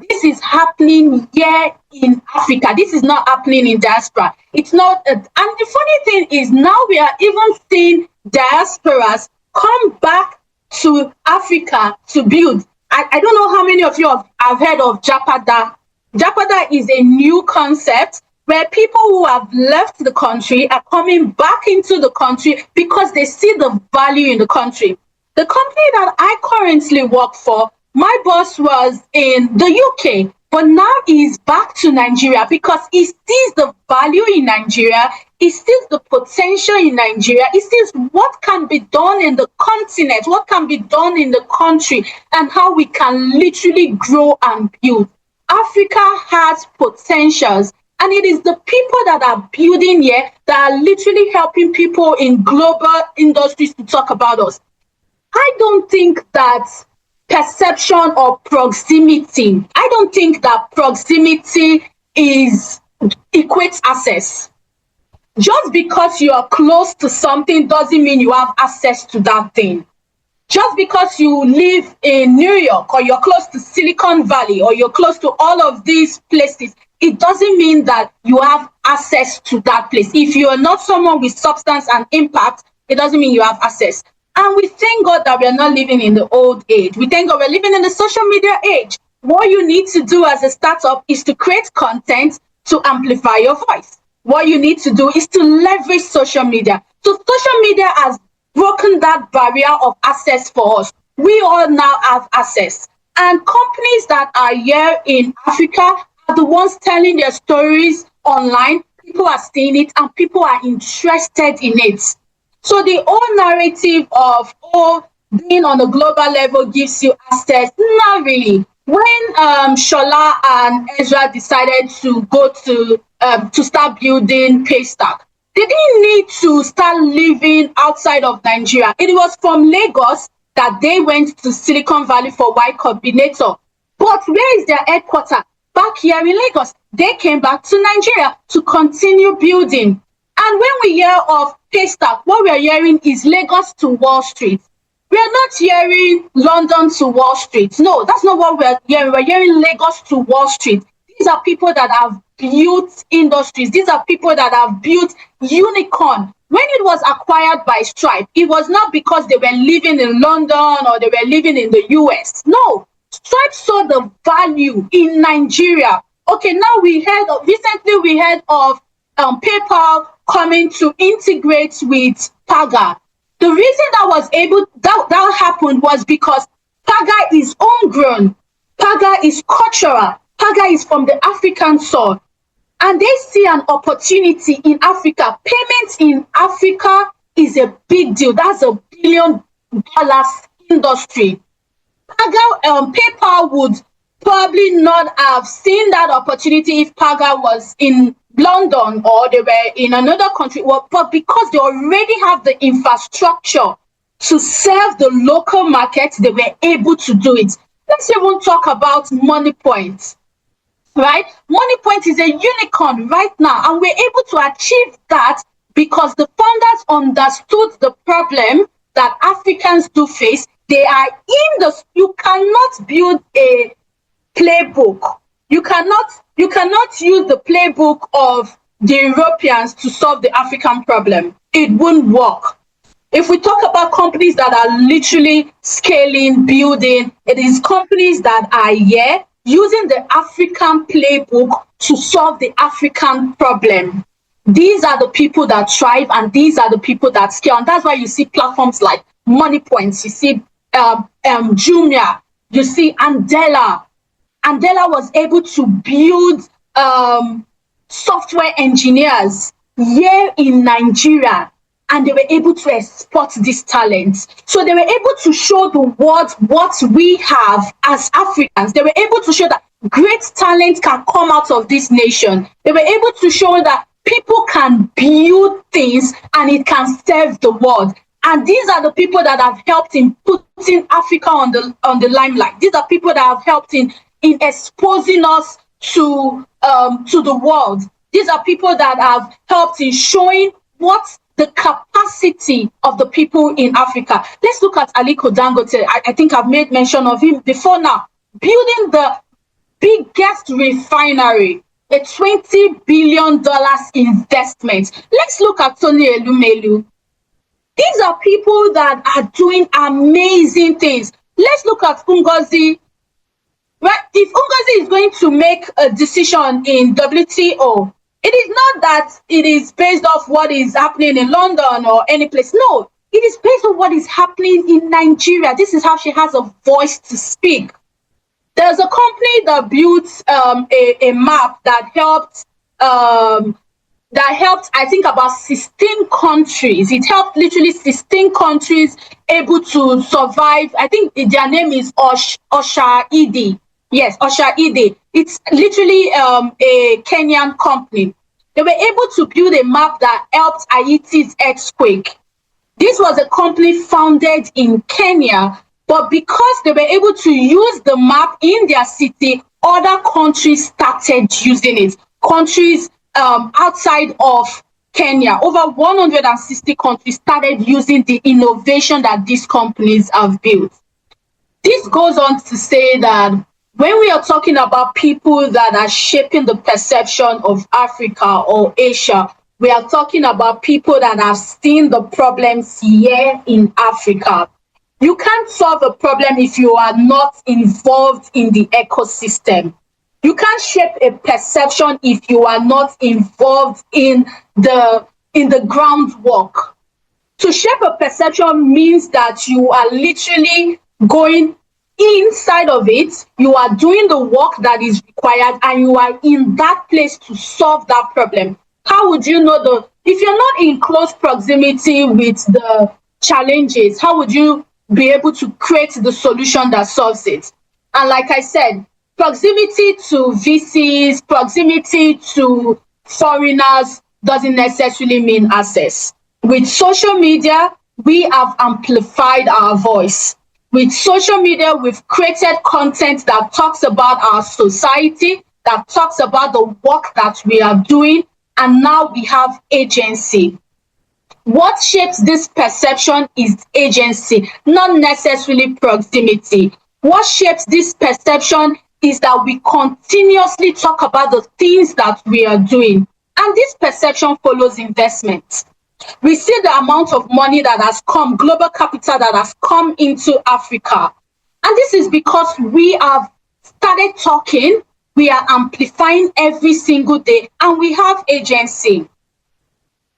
This is happening here in Africa. This is not happening in diaspora. It's not. And the funny thing is, now we are even seeing diasporas come back to Africa to build. I don't know how many of you have heard of Japada. Japada is a new concept where people who have left the country are coming back into the country because they see the value in the country. The company that I currently work for, my boss was in the UK, but now he's back to Nigeria because he sees the value in Nigeria, he sees the potential in Nigeria, he sees what can be done in the continent, what can be done in the country, and how we can literally grow and build. Africa has potentials, and it is the people that are building here that are literally helping people in global industries to talk about us. I don't think that perception or proximity, I don't think that proximity equates access. Just because you are close to something doesn't mean you have access to that thing. Just because you live in New York, or you're close to Silicon Valley, or you're close to all of these places, it doesn't mean that you have access to that place. If you are not someone with substance and impact, it doesn't mean you have access. And we thank God that we are not living in the old age. We thank God we're living in the social media age. What you need to do as a startup is to create content to amplify your voice. What you need to do is to leverage social media. So social media has broken that barrier of access for us. We all now have access. And companies that are here in Africa are the ones telling their stories online. People are seeing it and people are interested in it. So the whole narrative of, being on a global level gives you access, not really. when Shola and Ezra decided to go to start building Paystack, they didn't need to start living outside of Nigeria. It was from Lagos that they went to Silicon Valley for Y Combinator. But where is their headquarters? Back here in Lagos. They came back to Nigeria to continue building. And when we hear of Paystack, what we are hearing is Lagos to Wall Street. We are not hearing London to Wall Street. No, that's not what we're hearing. We're hearing Lagos to Wall Street. These are people that have built industries. These are people that have built unicorn. When it was acquired by Stripe, it was not because they were living in London or they were living in the US. No, Stripe saw the value in Nigeria. Okay, now recently we heard of PayPal coming to integrate with Paga. The reason that happened was because Paga is homegrown, Paga is cultural, Paga is from the African soil, and they see an opportunity in Africa. Payments in Africa is a big deal. That's $1 billion industry. PayPal would probably not have seen that opportunity if Paga was in London or they were in another country, but because they already have the infrastructure to serve the local market, they were able to do it. Let's even talk about MoneyPoint, right? MoneyPoint is a unicorn right now, and we're able to achieve that because the founders understood the problem that Africans do face. They are you cannot build a playbook. You cannot use the playbook of the Europeans to solve the African problem. It won't work. If we talk about companies that are literally scaling, building, it is companies that are here using the African playbook to solve the African problem. These are the people that thrive, and these are the people that scale. And that's why you see platforms like MoneyPoints, you see Jumia, you see Andela. Andela was able to build software engineers here in Nigeria, and they were able to export these talents. So they were able to show the world what we have as Africans. They were able to show that great talent can come out of this nation. They were able to show that people can build things and it can serve the world. And these are the people that have helped in putting Africa on the limelight. These are people that have helped in exposing us to the world. These are people that have helped in showing what the capacity of the people in Africa. Let's look at Aliko Dangote. I think I've made mention of him before now. Building the biggest refinery, a $20 billion investment. Let's look at Tony Elumelu. These are people that are doing amazing things. Let's look at Ngozi. Right? If Ngozi is going to make a decision in WTO, it is not that it is based off what is happening in London or any place. No, it is based on what is happening in Nigeria. This is how she has a voice to speak. There's a company that built a map that helped, I think, about 16 countries. It helped literally 16 countries able to survive. I think their name is Osha-Idi. Yes, Osha-Idi. It's literally a Kenyan company. They were able to build a map that helped Haiti's earthquake. This was a company founded in Kenya, but because they were able to use the map in their city, other countries started using it. Countries outside of Kenya, over 160 countries started using the innovation that these companies have built. This goes on to say that when we are talking about people that are shaping the perception of Africa or Asia, we are talking about people that have seen the problems here in Africa. You can't solve a problem if you are not involved in the ecosystem. You can't shape a perception if you are not involved in the groundwork. To shape a perception means that you are literally going inside of it, you are doing the work that is required, and you are in that place to solve that problem. How would you know if you're not in close proximity with the challenges, how would you be able to create the solution that solves it? And like I said, proximity to VCs, proximity to foreigners doesn't necessarily mean access. With social media, we have amplified our voice. With social media, we've created content that talks about our society, that talks about the work that we are doing, and now we have agency. What shapes this perception is agency, not necessarily proximity. What shapes this perception is that we continuously talk about the things that we are doing. And this perception follows investment. We see the amount of money that has come, global capital that has come into Africa. And this is because we have started talking, we are amplifying every single day, and we have agency.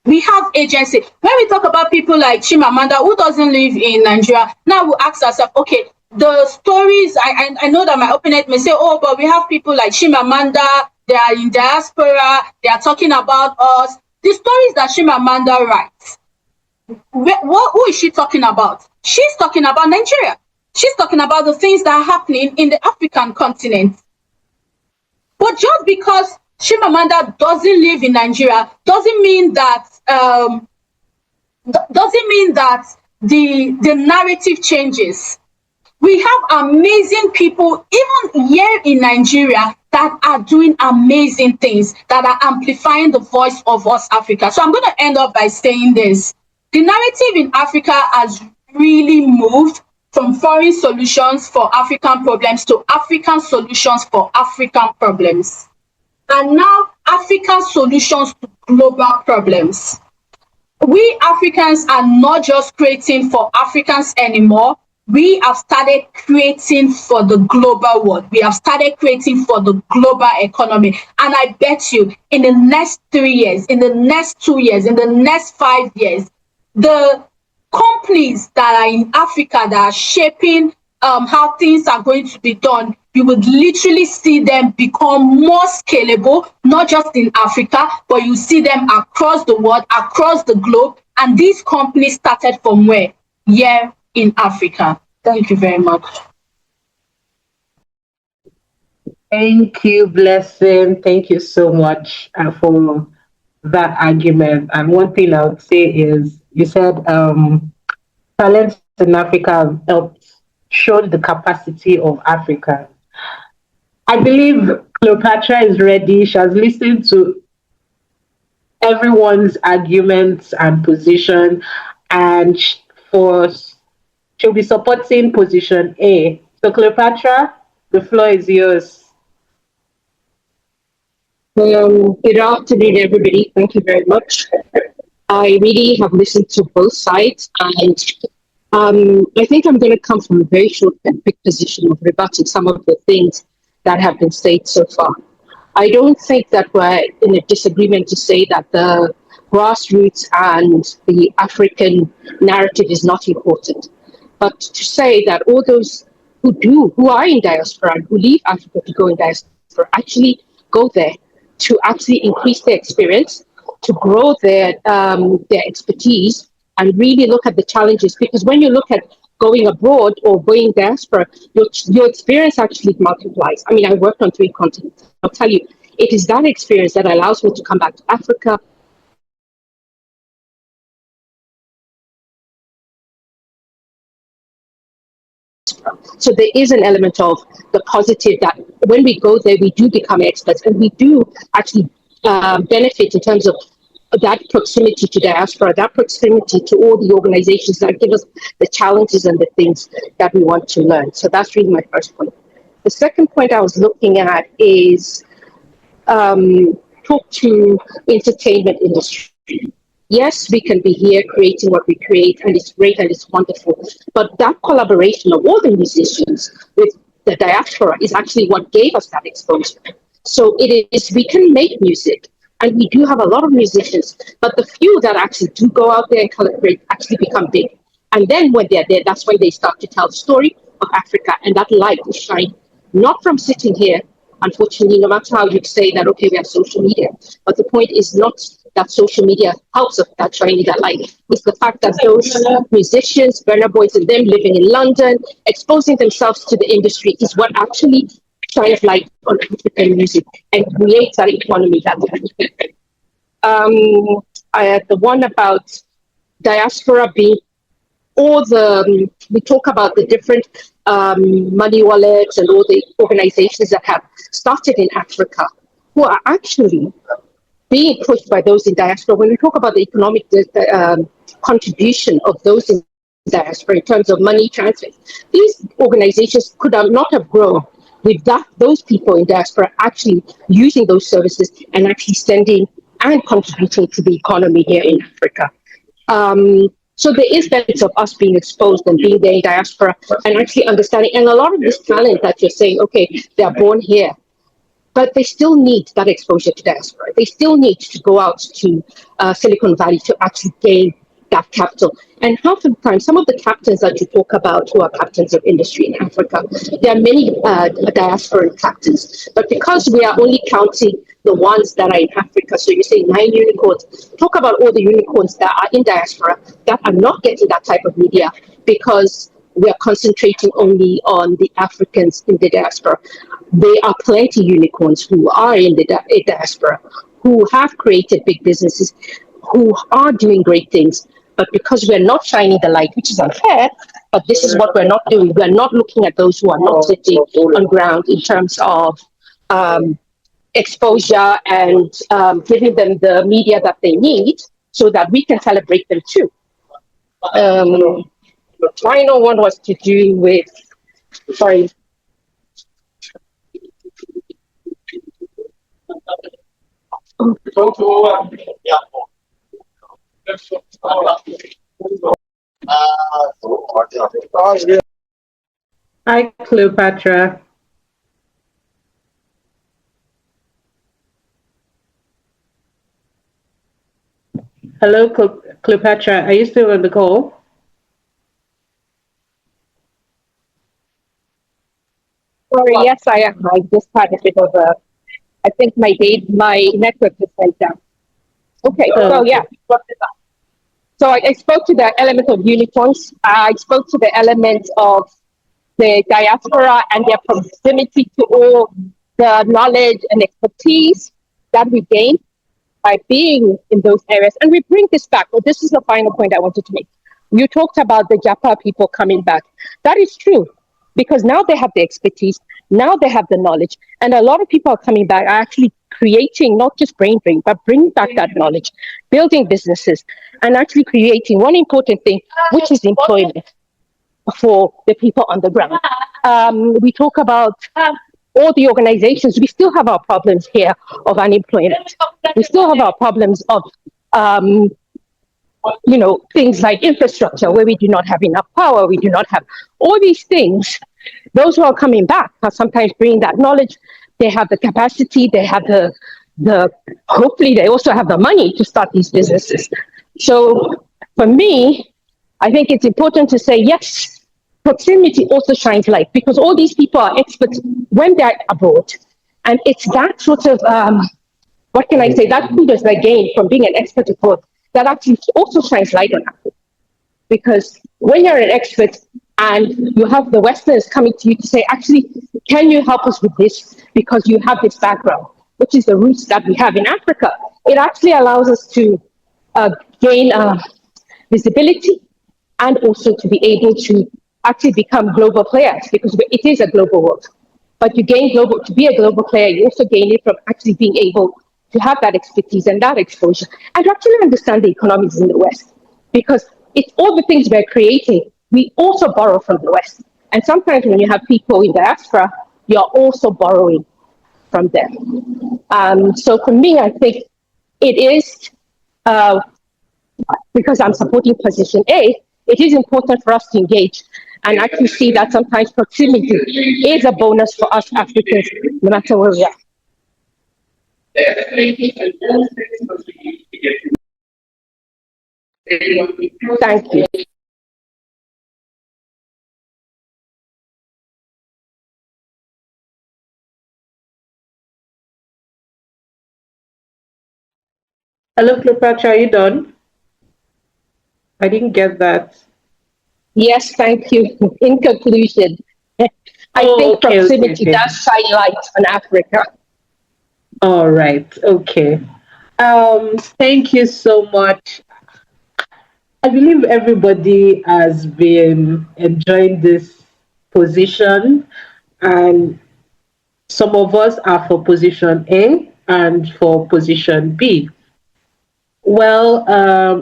We have agency. When we talk about people like Chimamanda, who doesn't live in Nigeria, now we ask ourselves, okay, the stories, I know that my opponent may say, oh, but we have people like Chimamanda, they are in diaspora, they are talking about us. The stories that Chimamanda writes, who is she talking about? She's talking about Nigeria. She's talking about the things that are happening in the African continent. But just because Chimamanda doesn't live in Nigeria doesn't mean that the narrative changes. We have amazing people, even here in Nigeria, that are doing amazing things, that are amplifying the voice of us, Africa. So I'm going to end up by saying this. The narrative in Africa has really moved from foreign solutions for African problems to African solutions for African problems. And now African solutions to global problems. We Africans are not just creating for Africans anymore. We have started creating for the global world. We have started creating for the global economy. And I bet you in the next 3 years, in the next 2 years, in the next 5 years, the companies that are in Africa that are shaping how things are going to be done, you would literally see them become more scalable, not just in Africa, but you see them across the world, across the globe. And these companies started from where? Here in Africa. Thank you very much. Thank you, Blessing. Thank you so much for that argument. And one thing I would say is, you said talents in Africa have helped show the capacity of Africa. I believe Cleopatra is ready. She has listened to everyone's arguments and position, and she'll be supporting position A. So Cleopatra, the floor is yours. Good afternoon, everybody. Thank you very much. I really have listened to both sides, and I think I'm going to come from a very short and quick position of rebutting some of the things that have been said so far. I don't think that we're in a disagreement to say that the grassroots and the African narrative is not important, but to say that all those who are in diaspora and who leave Africa to go in diaspora actually go there to actually increase their experience, to grow their expertise, and really look at the challenges. Because when you look at going abroad or going diaspora, your experience actually multiplies. I mean, I worked on 3 continents. I'll tell you, it is that experience that allows me to come back to Africa. So there is an element of the positive that when we go there, we do become experts, and we do actually benefit in terms of that proximity to diaspora, that proximity to all the organizations that give us the challenges and the things that we want to learn. So that's really my first point. The second point I was looking at is talk to entertainment industry. Yes, we can be here creating what we create, and it's great and it's wonderful. But that collaboration of all the musicians with the diaspora is actually what gave us that exposure. So it is, we can make music, and we do have a lot of musicians, but the few that actually do go out there and collaborate actually become big. And then when they're there, that's when they start to tell the story of Africa, and that light is shining, not from sitting here, unfortunately, no matter how you'd say that, okay, we have social media, but the point is not that social media helps us that shining that light. It's the fact that those musicians, Burna Boys and them living in London, exposing themselves to the industry is what actually shines light on African music and creates that economy that we the one about diaspora being all the, we talk about the different money wallets and all the organizations that have started in Africa who are actually being pushed by those in diaspora. When we talk about the economic contribution of those in diaspora in terms of money transfers, these organizations could have not have grown with those people in diaspora actually using those services and actually sending and contributing to the economy here in Africa. So there is benefits of us being exposed and being there in diaspora and actually understanding. And a lot of this talent that you're saying, okay, they are born here, but they still need that exposure to diaspora. They still need to go out to Silicon Valley to actually gain that capital. And half of the time, some of the captains that you talk about who are captains of industry in Africa, there are many diaspora captains. But because we are only counting the ones that are in Africa, so you say 9 unicorns, talk about all the unicorns that are in diaspora that are not getting that type of media because we are concentrating only on the Africans in the diaspora. There are plenty unicorns who are in the diaspora, who have created big businesses, who are doing great things. But because we're not shining the light, which is unfair, but this is what we're not doing. We're not looking at those who are not sitting on ground in terms of exposure and giving them the media that they need so that we can celebrate them too. The final one was to do with, sorry. Hi, Cleopatra. Hello, Cleopatra. Are you still on the call? Sorry, yes, I am. I just had a bit of a, I think my network just went down. Okay, so yeah. So I spoke to the element of unicorns. I spoke to the element of the diaspora and their proximity to all the knowledge and expertise that we gain by being in those areas. And we bring this back. Well, this is the final point I wanted to make. You talked about the Japa people coming back. That is true, because now they have the expertise, now they have the knowledge, and a lot of people are coming back, are actually creating not just brain drain, but bringing back that knowledge, building businesses, and actually creating one important thing, which is employment for the people on the ground. We talk about all the organizations, we still have our problems here of unemployment. We still have our problems of things like infrastructure, where we do not have enough power, we do not have all these things. Those who are coming back are sometimes bringing that knowledge. They have the capacity, they have the hopefully they also have the money to start these businesses. So for me, I think it's important to say, yes, proximity also shines light, because all these people are experts when they're abroad. And it's that sort of, what can I say, that kudos they gain from being an expert abroad that actually also shines light on Africa. Because when you're an expert and you have the Westerners coming to you to say, actually, can you help us with this? Because you have this background, which is the roots that we have in Africa. It actually allows us to gain visibility and also to be able to actually become global players, because it is a global world. But you gain to be a global player, you also gain it from actually being able to have that expertise and that exposure, and to actually understand the economies in the West. Because it's all the things we're creating, we also borrow from the West. And sometimes when you have people in diaspora, you're also borrowing from them. So for me, I think it is, because I'm supporting position A, it is important for us to engage and actually see that sometimes proximity is a bonus for us Africans, no matter where we are. Thank you. Hello, Cleopatra, are you done? I didn't get that. Yes, thank you. In conclusion, I Oh, think okay, okay, proximity okay. does shine light on Africa. All right, okay. Thank you so much. I believe everybody has been enjoying this position, and some of us are for position A and for position B. Well,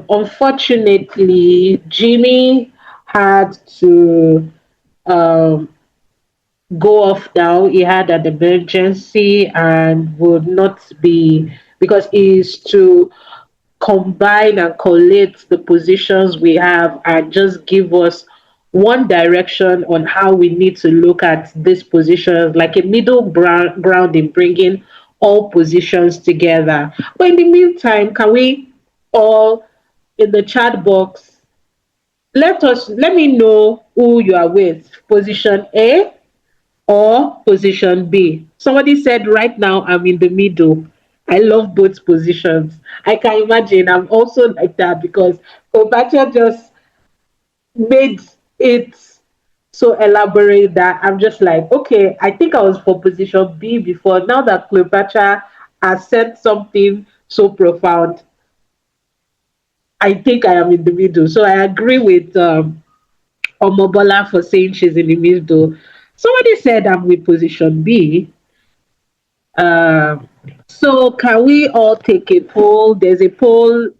unfortunately, Jimmy had to um, go off now. He had an emergency and would not be, because he's to combine and collate the positions we have and just give us one direction on how we need to look at these positions, like a middle ground in bringing all positions together. But in the meantime, can we all in the chat box let me know who you are with, position A or position B. Somebody said right now I'm in the middle. I love both positions. I can imagine I'm also like that because Kobacha just made it so elaborate that I'm just like, okay, I think I was for position B before. Now that Cleopatra has said something so profound, I think I am in the middle. So I agree with Omobola for saying she's in the middle. Somebody said I'm with position B. Um, so can we all take a poll? There's a poll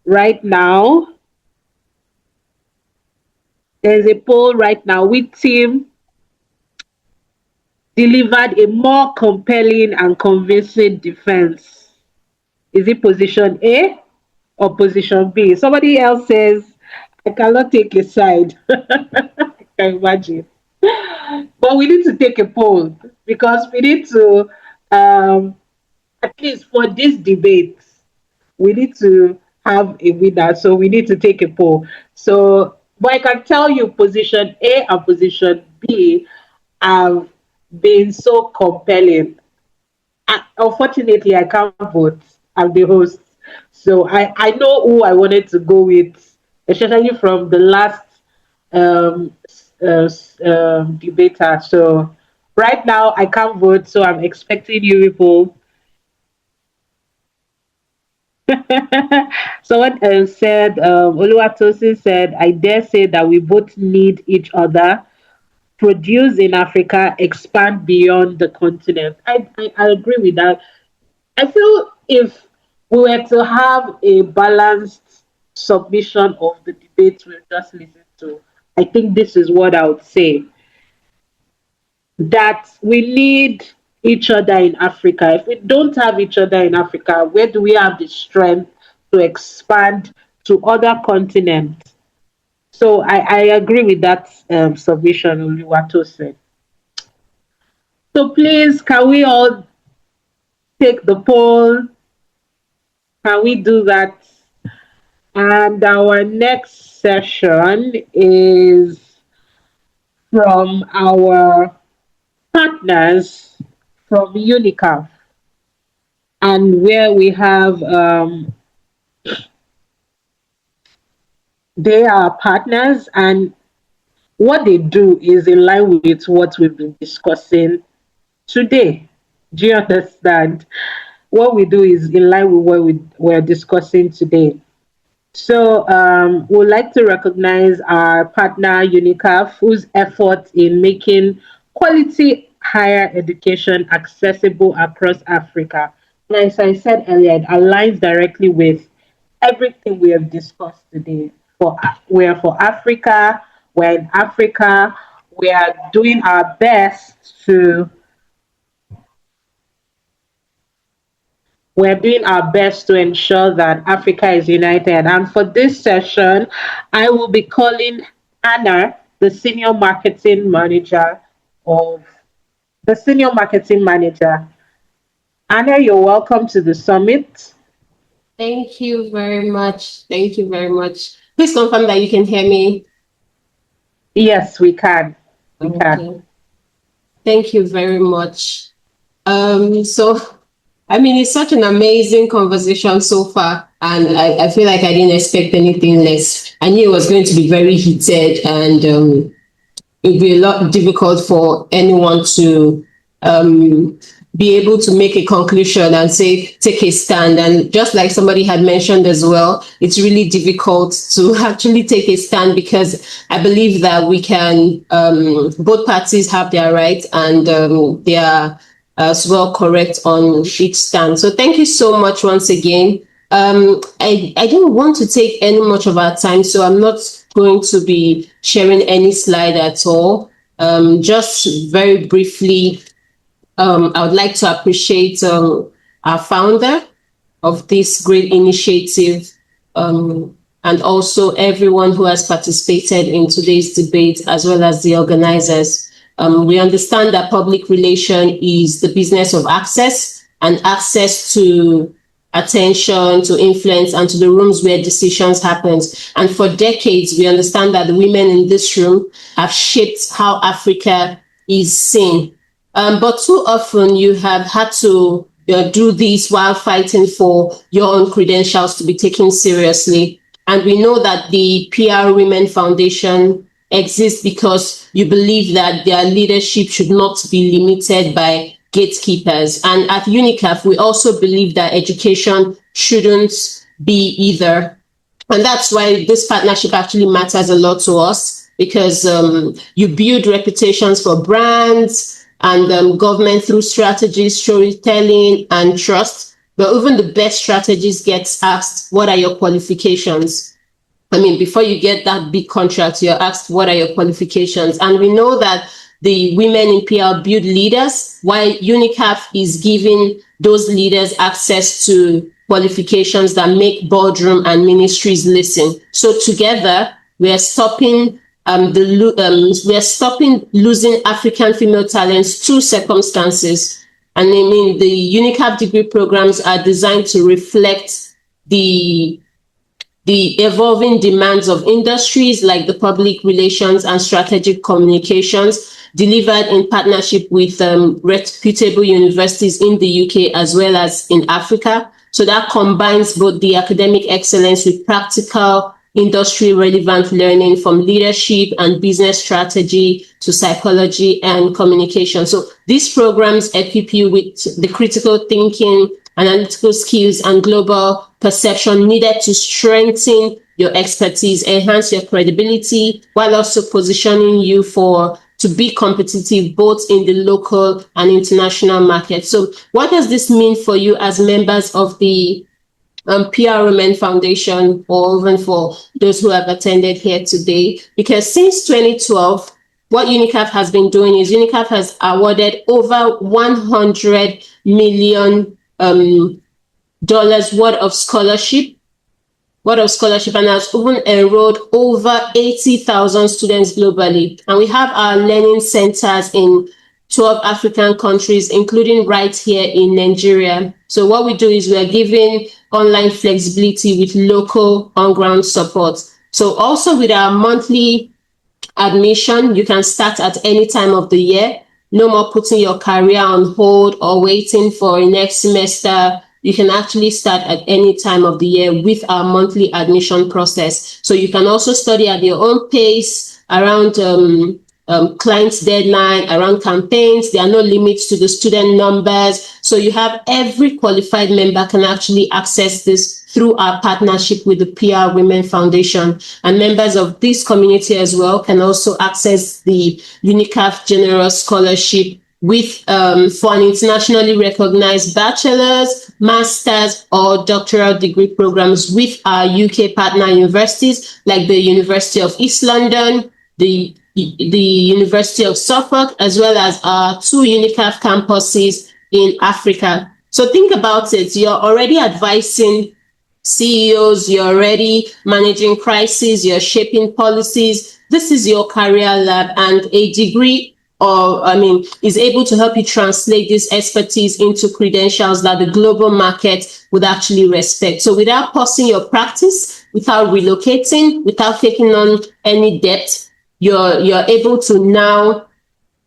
right now. There's a poll right now. Which team delivered a more compelling and convincing defense? Is it position A or position B? Somebody else says, I cannot take a side. I can imagine. But we need to take a poll because we need to, at least for this debate, we need to have a winner. So we need to take a poll. So, but I can tell you position A and position B have been so compelling. Unfortunately, I can't vote. I'm the host. So I know who I wanted to go with, especially from the last debater. So right now, I can't vote. So I'm expecting you people. Someone said, Oluwatosin said, I dare say that we both need each other, produce in Africa, expand beyond the continent. I agree with that. I feel if we were to have a balanced submission of the debates we've just listened to, I think this is what I would say, that we need each other in Africa. If we don't have each other in Africa, where do we have the strength to expand to other continents? So I agree with that submission Oluwato said. So please, can we all take the poll? Can we do that? And our next session is from our partners from UNICAF, and where we have they are partners, and what they do is in line with what we've been discussing today. Do you understand? What we do is in line with what we're discussing today. So we'd like to recognize our partner UNICAF, whose effort in making quality higher education accessible across Africa. And as I said earlier, it aligns directly with everything we have discussed today. We are for Africa, we're in Africa, we are doing our best to we're doing our best to ensure that Africa is united. And for this session, I will be calling Anna, the senior marketing manager of the senior marketing manager. Anna, you're welcome to the summit. Thank you very much. Thank you very much. Please confirm that you can hear me. Yes, we can. We can. Okay. Thank you very much. So, I mean, it's such an amazing conversation so far. And I feel like I didn't expect anything less. I knew it was going to be very heated, and it would be a lot difficult for anyone to be able to make a conclusion and say, take a stand. And just like somebody had mentioned as well, it's really difficult to actually take a stand, because I believe that we can, both parties have their right, and they are as well correct on each stand. So thank you so much once again. I don't want to take any much of our time, so I'm not going to be sharing any slide at all. Just very briefly, I would like to appreciate our founder of this great initiative, and also everyone who has participated in today's debate, as well as the organizers. We understand that public relation is the business of access, and access to attention, to influence, and to the rooms where decisions happen. And for decades, we understand that the women in this room have shaped how Africa is seen. But too often you have had to do this while fighting for your own credentials to be taken seriously. And we know that the PR Women Foundation exists because you believe that their leadership should not be limited by gatekeepers. And at UNICAF, we also believe that education shouldn't be either. And that's why this partnership actually matters a lot to us, because you build reputations for brands and government through strategies, storytelling, and trust. But even the best strategies gets asked, what are your qualifications? I mean, before you get that big contract, you're asked, what are your qualifications? And we know that the women in PR build leaders, while UNICAF is giving those leaders access to qualifications that make boardroom and ministries listen. So together, we are stopping we are stopping losing African female talents to circumstances. And I mean, the UNICAF degree programs are designed to reflect the evolving demands of industries like the public relations and strategic communications, delivered in partnership with reputable universities in the UK as well as in Africa. So that combines both the academic excellence with practical industry relevant learning, from leadership and business strategy to psychology and communication. So these programs equip you with the critical thinking, analytical skills, and global perception needed to strengthen your expertise, enhance your credibility, while also positioning you to be competitive both in the local and international market. So what does this mean for you as members of the PR Women Foundation, or even for those who have attended here today? Because since 2012, what UNICAF has been doing is UNICAF has awarded over $100 million worth of scholarship, and has even enrolled over 80,000 students globally. And we have our learning centers in 12 African countries, including right here in Nigeria. So what we do is we are giving online flexibility with local on-ground support. So also with our monthly admission, you can start at any time of the year. No more putting your career on hold or waiting for next semester. You can actually start at any time of the year with our monthly admission process. So you can also study at your own pace around clients' deadline, around campaigns. There are no limits to the student numbers. So you have every qualified member can actually access this through our partnership with the PR Women Foundation. And members of this community as well can also access the UNICAF General Scholarship with for an internationally recognized bachelor's, master's, or doctoral degree programs with our UK partner universities like the University of East London, the University of Suffolk, as well as our 2 UNICAF campuses in Africa. So think about it. You're already advising CEOs, you're already managing crises, you're shaping policies. This is your career lab, and a degree is able to help you translate this expertise into credentials that the global market would actually respect. So without pausing your practice, without relocating, without taking on any debt, you're able to now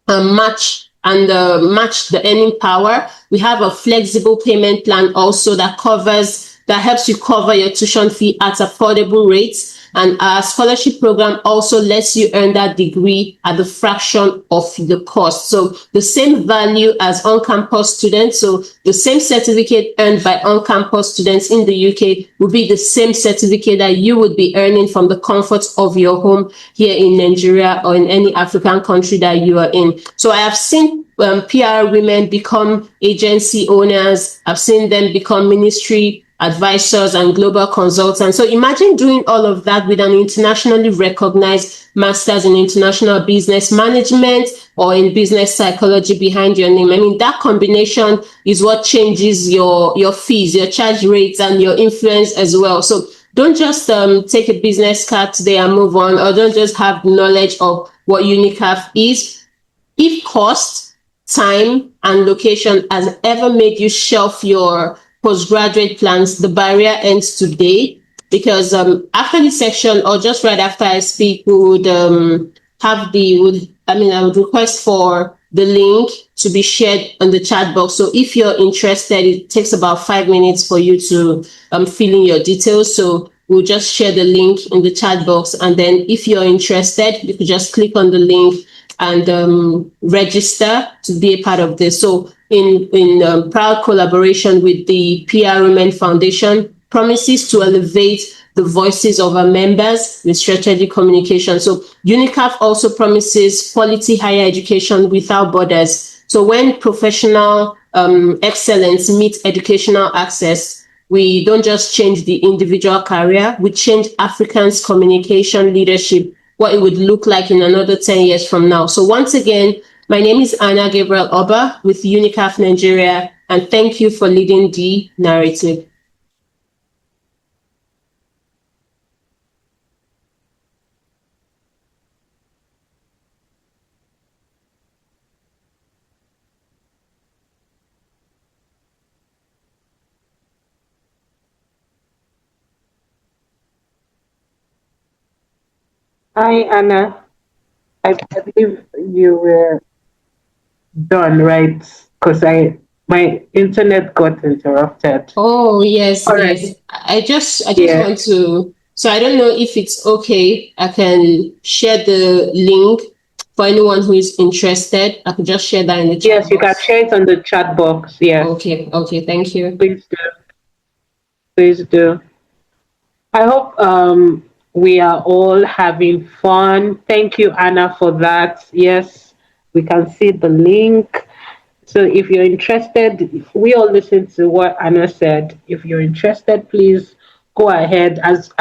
match the earning power. We have a flexible payment plan also that covers that helps you cover your tuition fee at affordable rates. And our scholarship program also lets you earn that degree at the fraction of the cost. So the same value as on-campus students. So the same certificate earned by on-campus students in the UK will be the same certificate that you would be earning from the comfort of your home here in Nigeria or in any African country that you are in. So I have seen PR women become agency owners. I've seen them become ministry advisors and global consultants. So imagine doing all of that with an internationally recognized master's in international business management or in business psychology behind your name. I mean, that combination is what changes your fees, your charge rates, and your influence as well. So don't just take a business card today and move on, or don't just have knowledge of what UNICAF is. If cost, time, and location has ever made you shelf your postgraduate plans, the barrier ends today, because after this section, or just right after I speak, we would I would request for the link to be shared on the chat box. So if you're interested, it takes about 5 minutes for you to fill in your details. So we'll just share the link in the chat box. And then if you're interested, you could just click on the link and register to be a part of this. So in proud collaboration with the PR Women Foundation, promises to elevate the voices of our members with strategic communication. So UNICAF also promises quality higher education without borders. So when professional excellence meets educational access, we don't just change the individual career, we change Africans' communication leadership, what it would look like in another 10 years from now. So once again, my name is Anna Gabriel Oba with UNICAF Nigeria, and thank you for leading the narrative. Hi, Anna. I believe you were done, right? Because my internet got interrupted. Oh, yes, All yes. right. I just Yeah. want to, so I don't know if it's okay. I can share the link for anyone who is interested. I could just share that in the chat Yes, you can box. share it on the chat box. Yes. Okay, thank you. Please do. Please do. I hope we are all having fun. Thank you, Anna, for that. Yes, we can see the link. So if you're interested, we all listen to what Anna said. If you're interested, please go ahead. As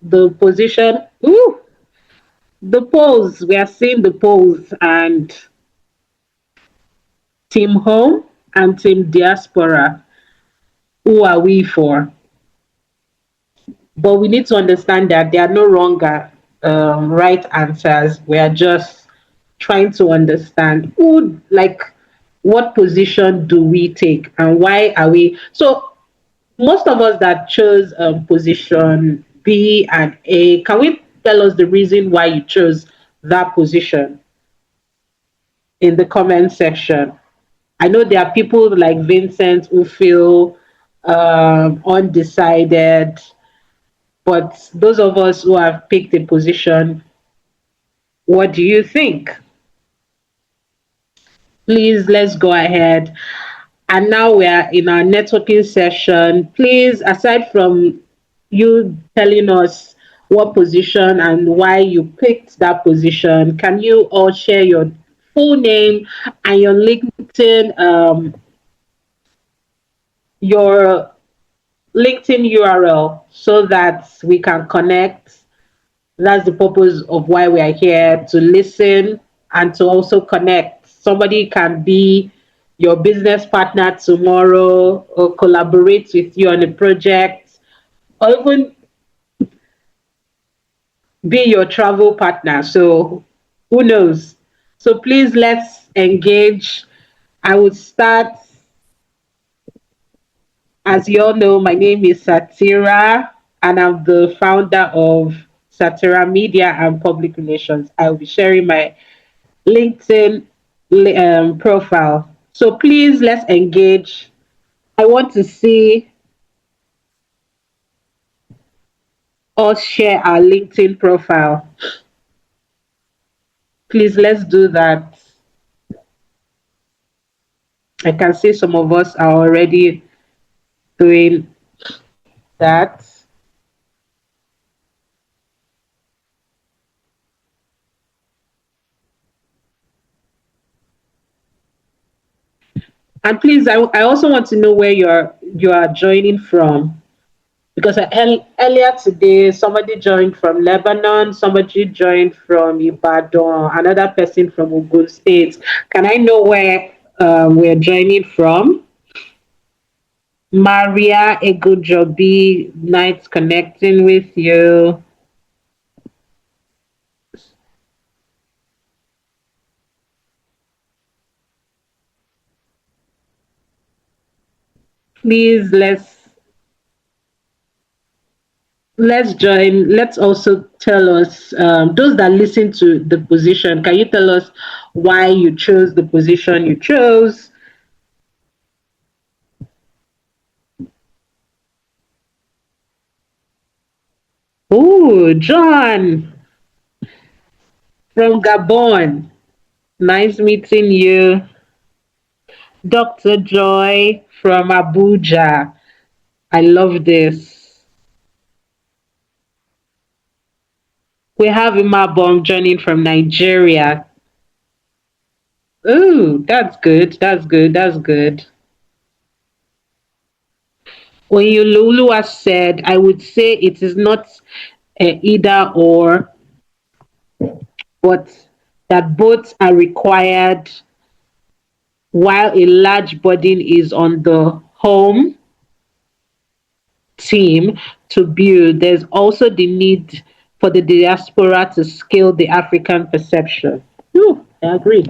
the position, the polls, we are seeing the polls, and Team Home and Team Diaspora. Who are we for? But we need to understand that there are no wrong right answers. We are just trying to understand who, like, what position do we take and why are we. So most of us that chose position B and A, can we tell us the reason why you chose that position in the comment section? I know there are people like Vincent who feel undecided, but those of us who have picked a position, what do you think? Please, let's go ahead. And now we are in our networking session. Please, aside from you telling us what position and why you picked that position, can you all share your full name and your LinkedIn URL so that we can connect? That's the purpose of why we are here, to listen and to also connect. Somebody can be your business partner tomorrow or collaborate with you on a project or even be your travel partner. So who knows? So please, let's engage. I would start. As you all know, my name is Satira, and I'm the founder of Satira Media and Public Relations. I'll be sharing my LinkedIn profile. So please, let's engage. I want to see us share our LinkedIn profile? Please, let's do that. I can see some of us are already doing that. And please, I also want to know where you are joining from, because earlier today somebody joined from Lebanon, somebody joined from Ibadan, another person from Ogun State. Can I know where we're joining from? Maria Egujobi, nice connecting with you. Please, let's join. Let's also tell us, those that listen to the position, can you tell us why you chose the position you chose? Oh, John from Gabon. Nice meeting you. Dr. Joy from Abuja. I love this. We have Imabong joining from Nigeria. Oh, that's good. That's good. That's good. When Lulu said, I would say it is not either or, but that both are required. While a large burden is on the home team to build, there's also the need for the diaspora to scale the African perception. Ooh, I agree.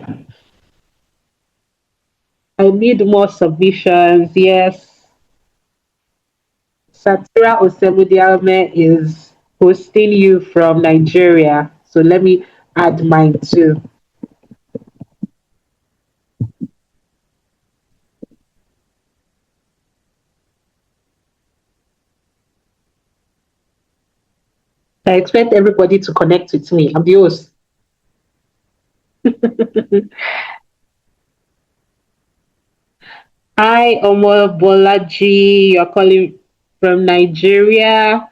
I need more submissions. Yes. Satira Osemudialme is hosting you from Nigeria. So let me add mine too. I expect everybody to connect with me. I'm the host. Hi, Omo Bolaji. You're calling from Nigeria.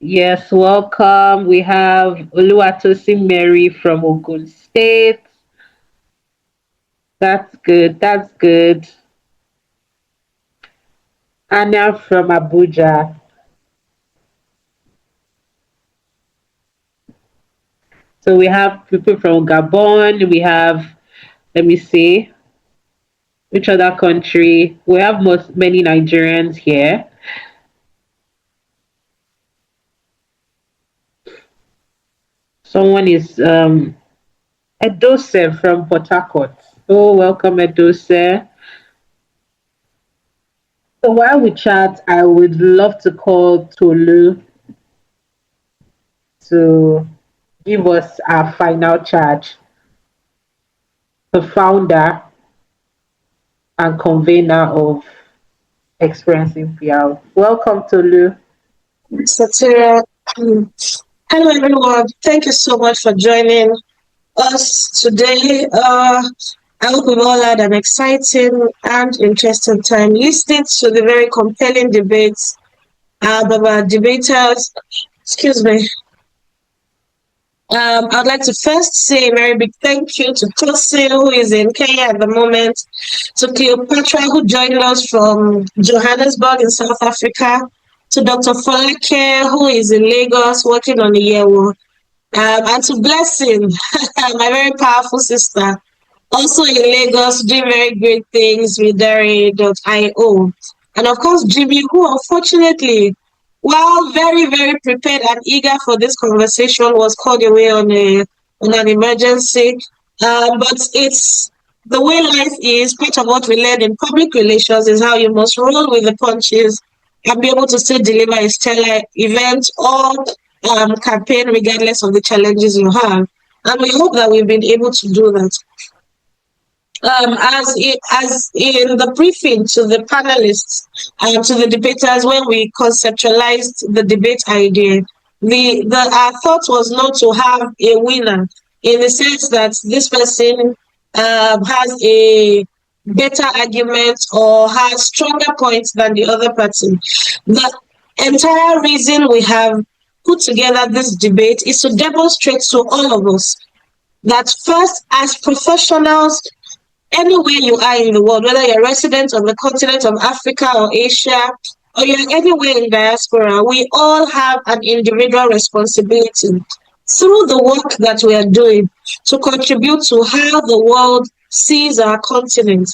Yes, welcome. We have Oluwatosi Mary from Ogun State. That's good. That's good. Anna from Abuja. So we have people from Gabon. We have, let me see, which other country? We have many Nigerians here. Someone is Edose from Port Harcourt. Oh, welcome, Edose. So while we chat, I would love to call Tolu to give us our final charge. The founder and convener of Experiencing PR. Welcome, Tolu. Satira. Hello, everyone. Thank you so much for joining us today. I hope we've all had an exciting and interesting time listening to the very compelling debates of our debaters. Excuse me. I'd like to first say a very big thank you to Tosin, who is in Kenya at the moment, to Cleopatra, who joined us from Johannesburg in South Africa, to Dr. Folake, who is in Lagos working on the Yewo, and to Blessing, my very powerful sister, also in Lagos, doing very great things with Dairy.io. And of course, Jimmy, who unfortunately, while very, very prepared and eager for this conversation, was called away on an emergency. But it's the way life is. Part of what we learn in public relations is how you must roll with the punches and be able to still deliver a stellar event or campaign, regardless of the challenges you have. And we hope that we've been able to do that. as in the briefing to the panelists and to the debaters when we conceptualized the debate idea, our thought was not to have a winner in the sense that this person has a better argument or has stronger points than the other person. The entire reason we have put together this debate is to demonstrate to all of us that first, as professionals, anywhere you are in the world, whether you're a resident on the continent of Africa or Asia, or you're anywhere in diaspora, we all have an individual responsibility through the work that we are doing to contribute to how the world sees our continent.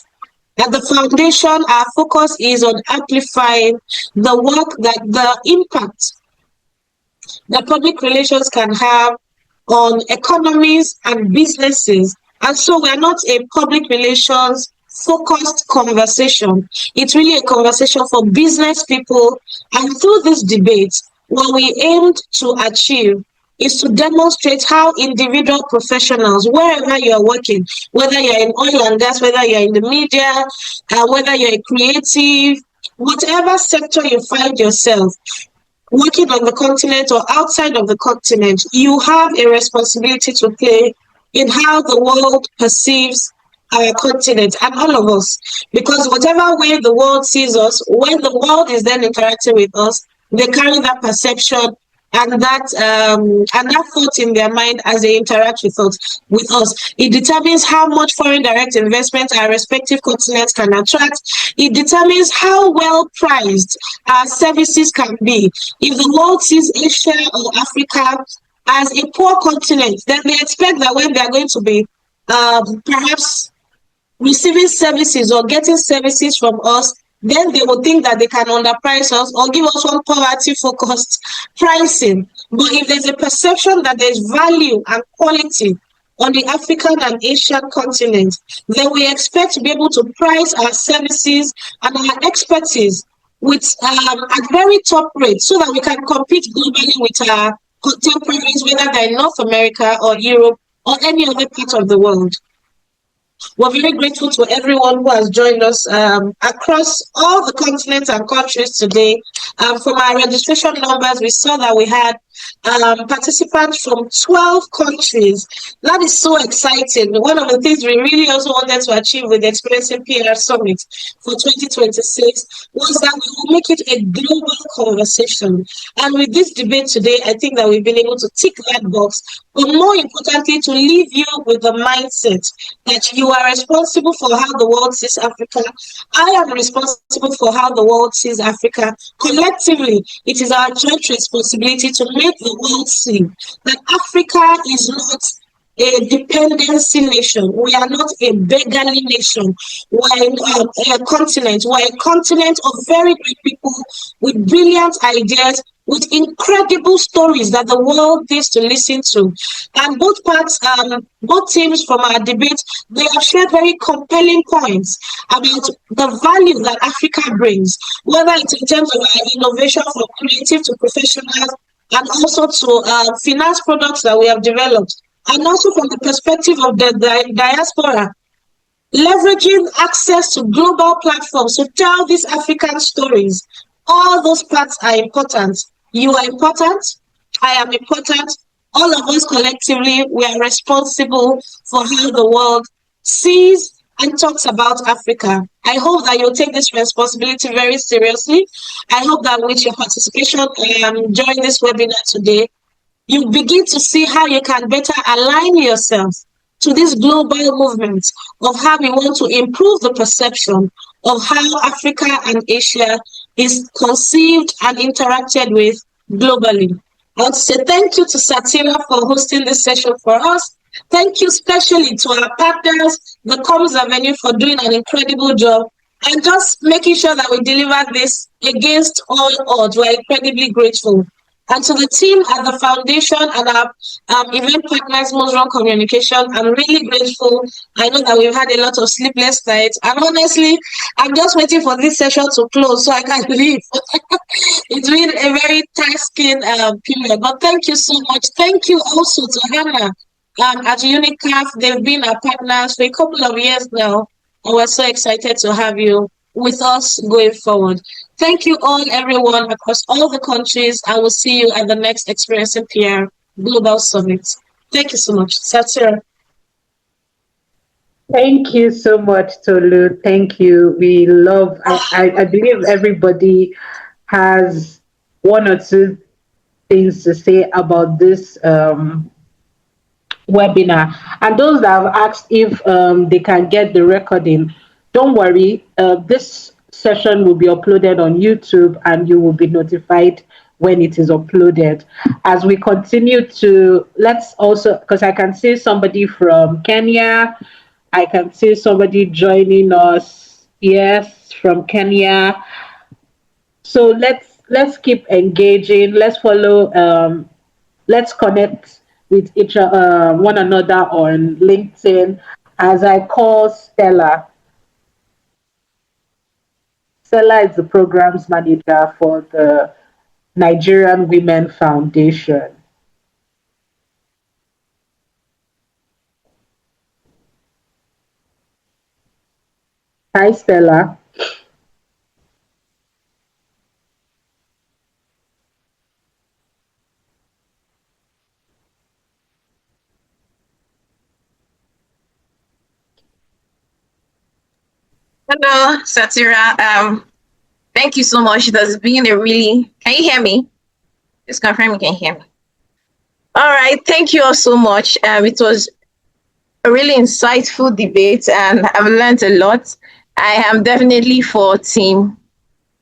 At the foundation, our focus is on amplifying the work the impact that public relations can have on economies and businesses. And so we're not a public relations focused conversation. It's really a conversation for business people. And through this debate, what we aimed to achieve is to demonstrate how individual professionals, wherever you are working, whether you're in oil and gas, whether you're in the media, whether you're a creative, whatever sector you find yourself, working on the continent or outside of the continent, you have a responsibility to play in how the world perceives our continent and all of us. Because whatever way the world sees us, when the world is then interacting with us, they carry that perception and that thought in their mind as they interact with us. It determines how much foreign direct investment our respective continents can attract. It determines how well priced our services can be. If the world sees Asia or Africa as a poor continent, then they expect that when they are going to be perhaps receiving services or getting services from us, then they will think that they can underprice us or give us one poverty-focused pricing. But if there's a perception that there's value and quality on the African and Asian continent, then we expect to be able to price our services and our expertise with at very top rates so that we can compete globally with our contemporaries, whether they're in North America or Europe or any other part of the world. We're very grateful to everyone who has joined us across all the continents and countries today. From our registration numbers, we saw that we had participants from 12 countries. That is so exciting. One of the things we really also wanted to achieve with the Experiencing PR Summit for 2026 was that we will make it a global conversation. And with this debate today, I think that we've been able to tick that box, but more importantly, to leave you with the mindset that you are responsible for how the world sees Africa. I am responsible for how the world sees Africa. Collectively, it is our joint responsibility to make the world see that Africa is not a dependency nation. We are not a beggarly nation. We're a continent. We're a continent of very great people with brilliant ideas, with incredible stories that the world needs to listen to. And both teams from our debate, they have shared very compelling points about the value that Africa brings, whether it's in terms of our innovation from creative to professionals, and also to finance products that we have developed, and also from the perspective of the diaspora, leveraging access to global platforms to tell these African stories. All those parts are important. You are important. I am important. All of us collectively, we are responsible for how the world sees and talks about Africa. I hope that you'll take this responsibility very seriously. I hope that with your participation during this webinar today, you begin to see how you can better align yourself to this global movement of how we want to improve the perception of how Africa and Asia is conceived and interacted with globally. I want to say thank you to Satira for hosting this session for us. Thank you especially to our partners, the Comms Avenue, for doing an incredible job and just making sure that we deliver this against all odds. We're incredibly grateful. And to the team at the foundation and our event partners, Most Run Communication, I'm really grateful. I know that we've had a lot of sleepless nights. And honestly, I'm just waiting for this session to close so I can leave. It's been a very tasking period. But thank you so much. Thank you also to Hannah at UNICAF. They've been our partners for a couple of years now, and we're so excited to have you with us going forward. Thank you all, everyone across all the countries. I will see you at the next Experiencing PR Global Summit. Thank you so much. Satira. Thank you so much, Tolu. Thank you. We love, I believe everybody has one or two things to say about this webinar. And those that have asked if they can get the recording, don't worry. This session will be uploaded on YouTube and you will be notified when it is uploaded. As we continue to, let's also, because I can see somebody from Kenya, I can see somebody joining us, yes, from Kenya. So let's keep engaging. Let's follow. Let's connect with one another on LinkedIn. As I call Stella. Stella is the programs manager for the Nigerian Women Foundation. Hi, Stella. Hello, Satira. Thank you so much. It has been a really, can you hear me? Just confirm you can hear me. All right, thank you all so much. It was a really insightful debate and I've learned a lot. I am definitely for Team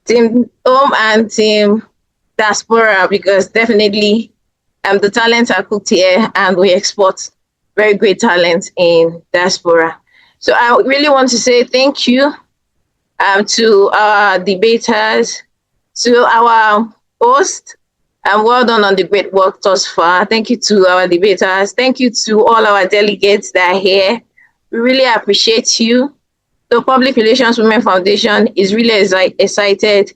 Home and Team Diaspora because definitely the talents are cooked here and we export very great talent in Diaspora. So I really want to say thank you to our debaters, to our host, and well done on the great work thus far. Thank you to our debaters. Thank you to all our delegates that are here. We really appreciate you. The Public Relations Women Foundation is really excited,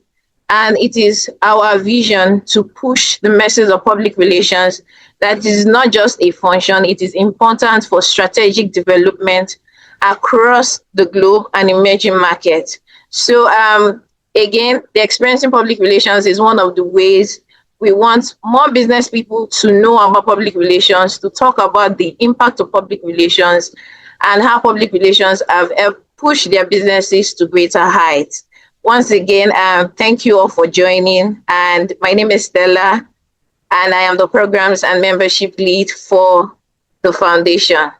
and it is our vision to push the message of public relations that is not just a function, it is important for strategic development across the globe and emerging markets. So again, the Experiencing Public Relations is one of the ways we want more business people to know about public relations, to talk about the impact of public relations and how public relations have helped push their businesses to greater heights. Once again, thank you all for joining. And my name is Stella, and I am the Programs and Membership Lead for the Foundation.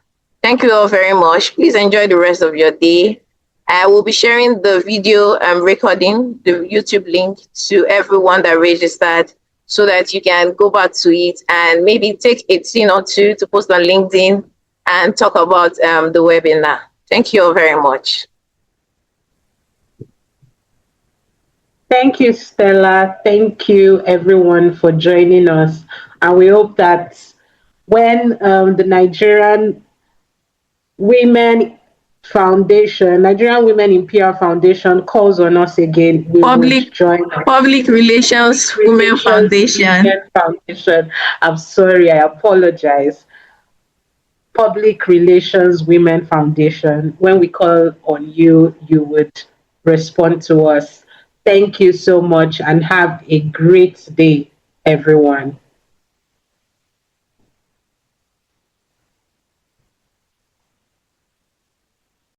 Thank you all very much. Please enjoy the rest of your day. I will be sharing the video recording, the YouTube link to everyone that registered so that you can go back to it and maybe take a scene or two to post on LinkedIn and talk about the webinar. Thank you all very much. Thank you, Stella. Thank you, everyone, for joining us. And we hope that when the Nigerian Women in PR Foundation calls on us again, we will join Public Relations Women Foundation. I'm sorry, I apologize. Public Relations Women Foundation. When we call on you, you would respond to us. Thank you so much and have a great day, everyone.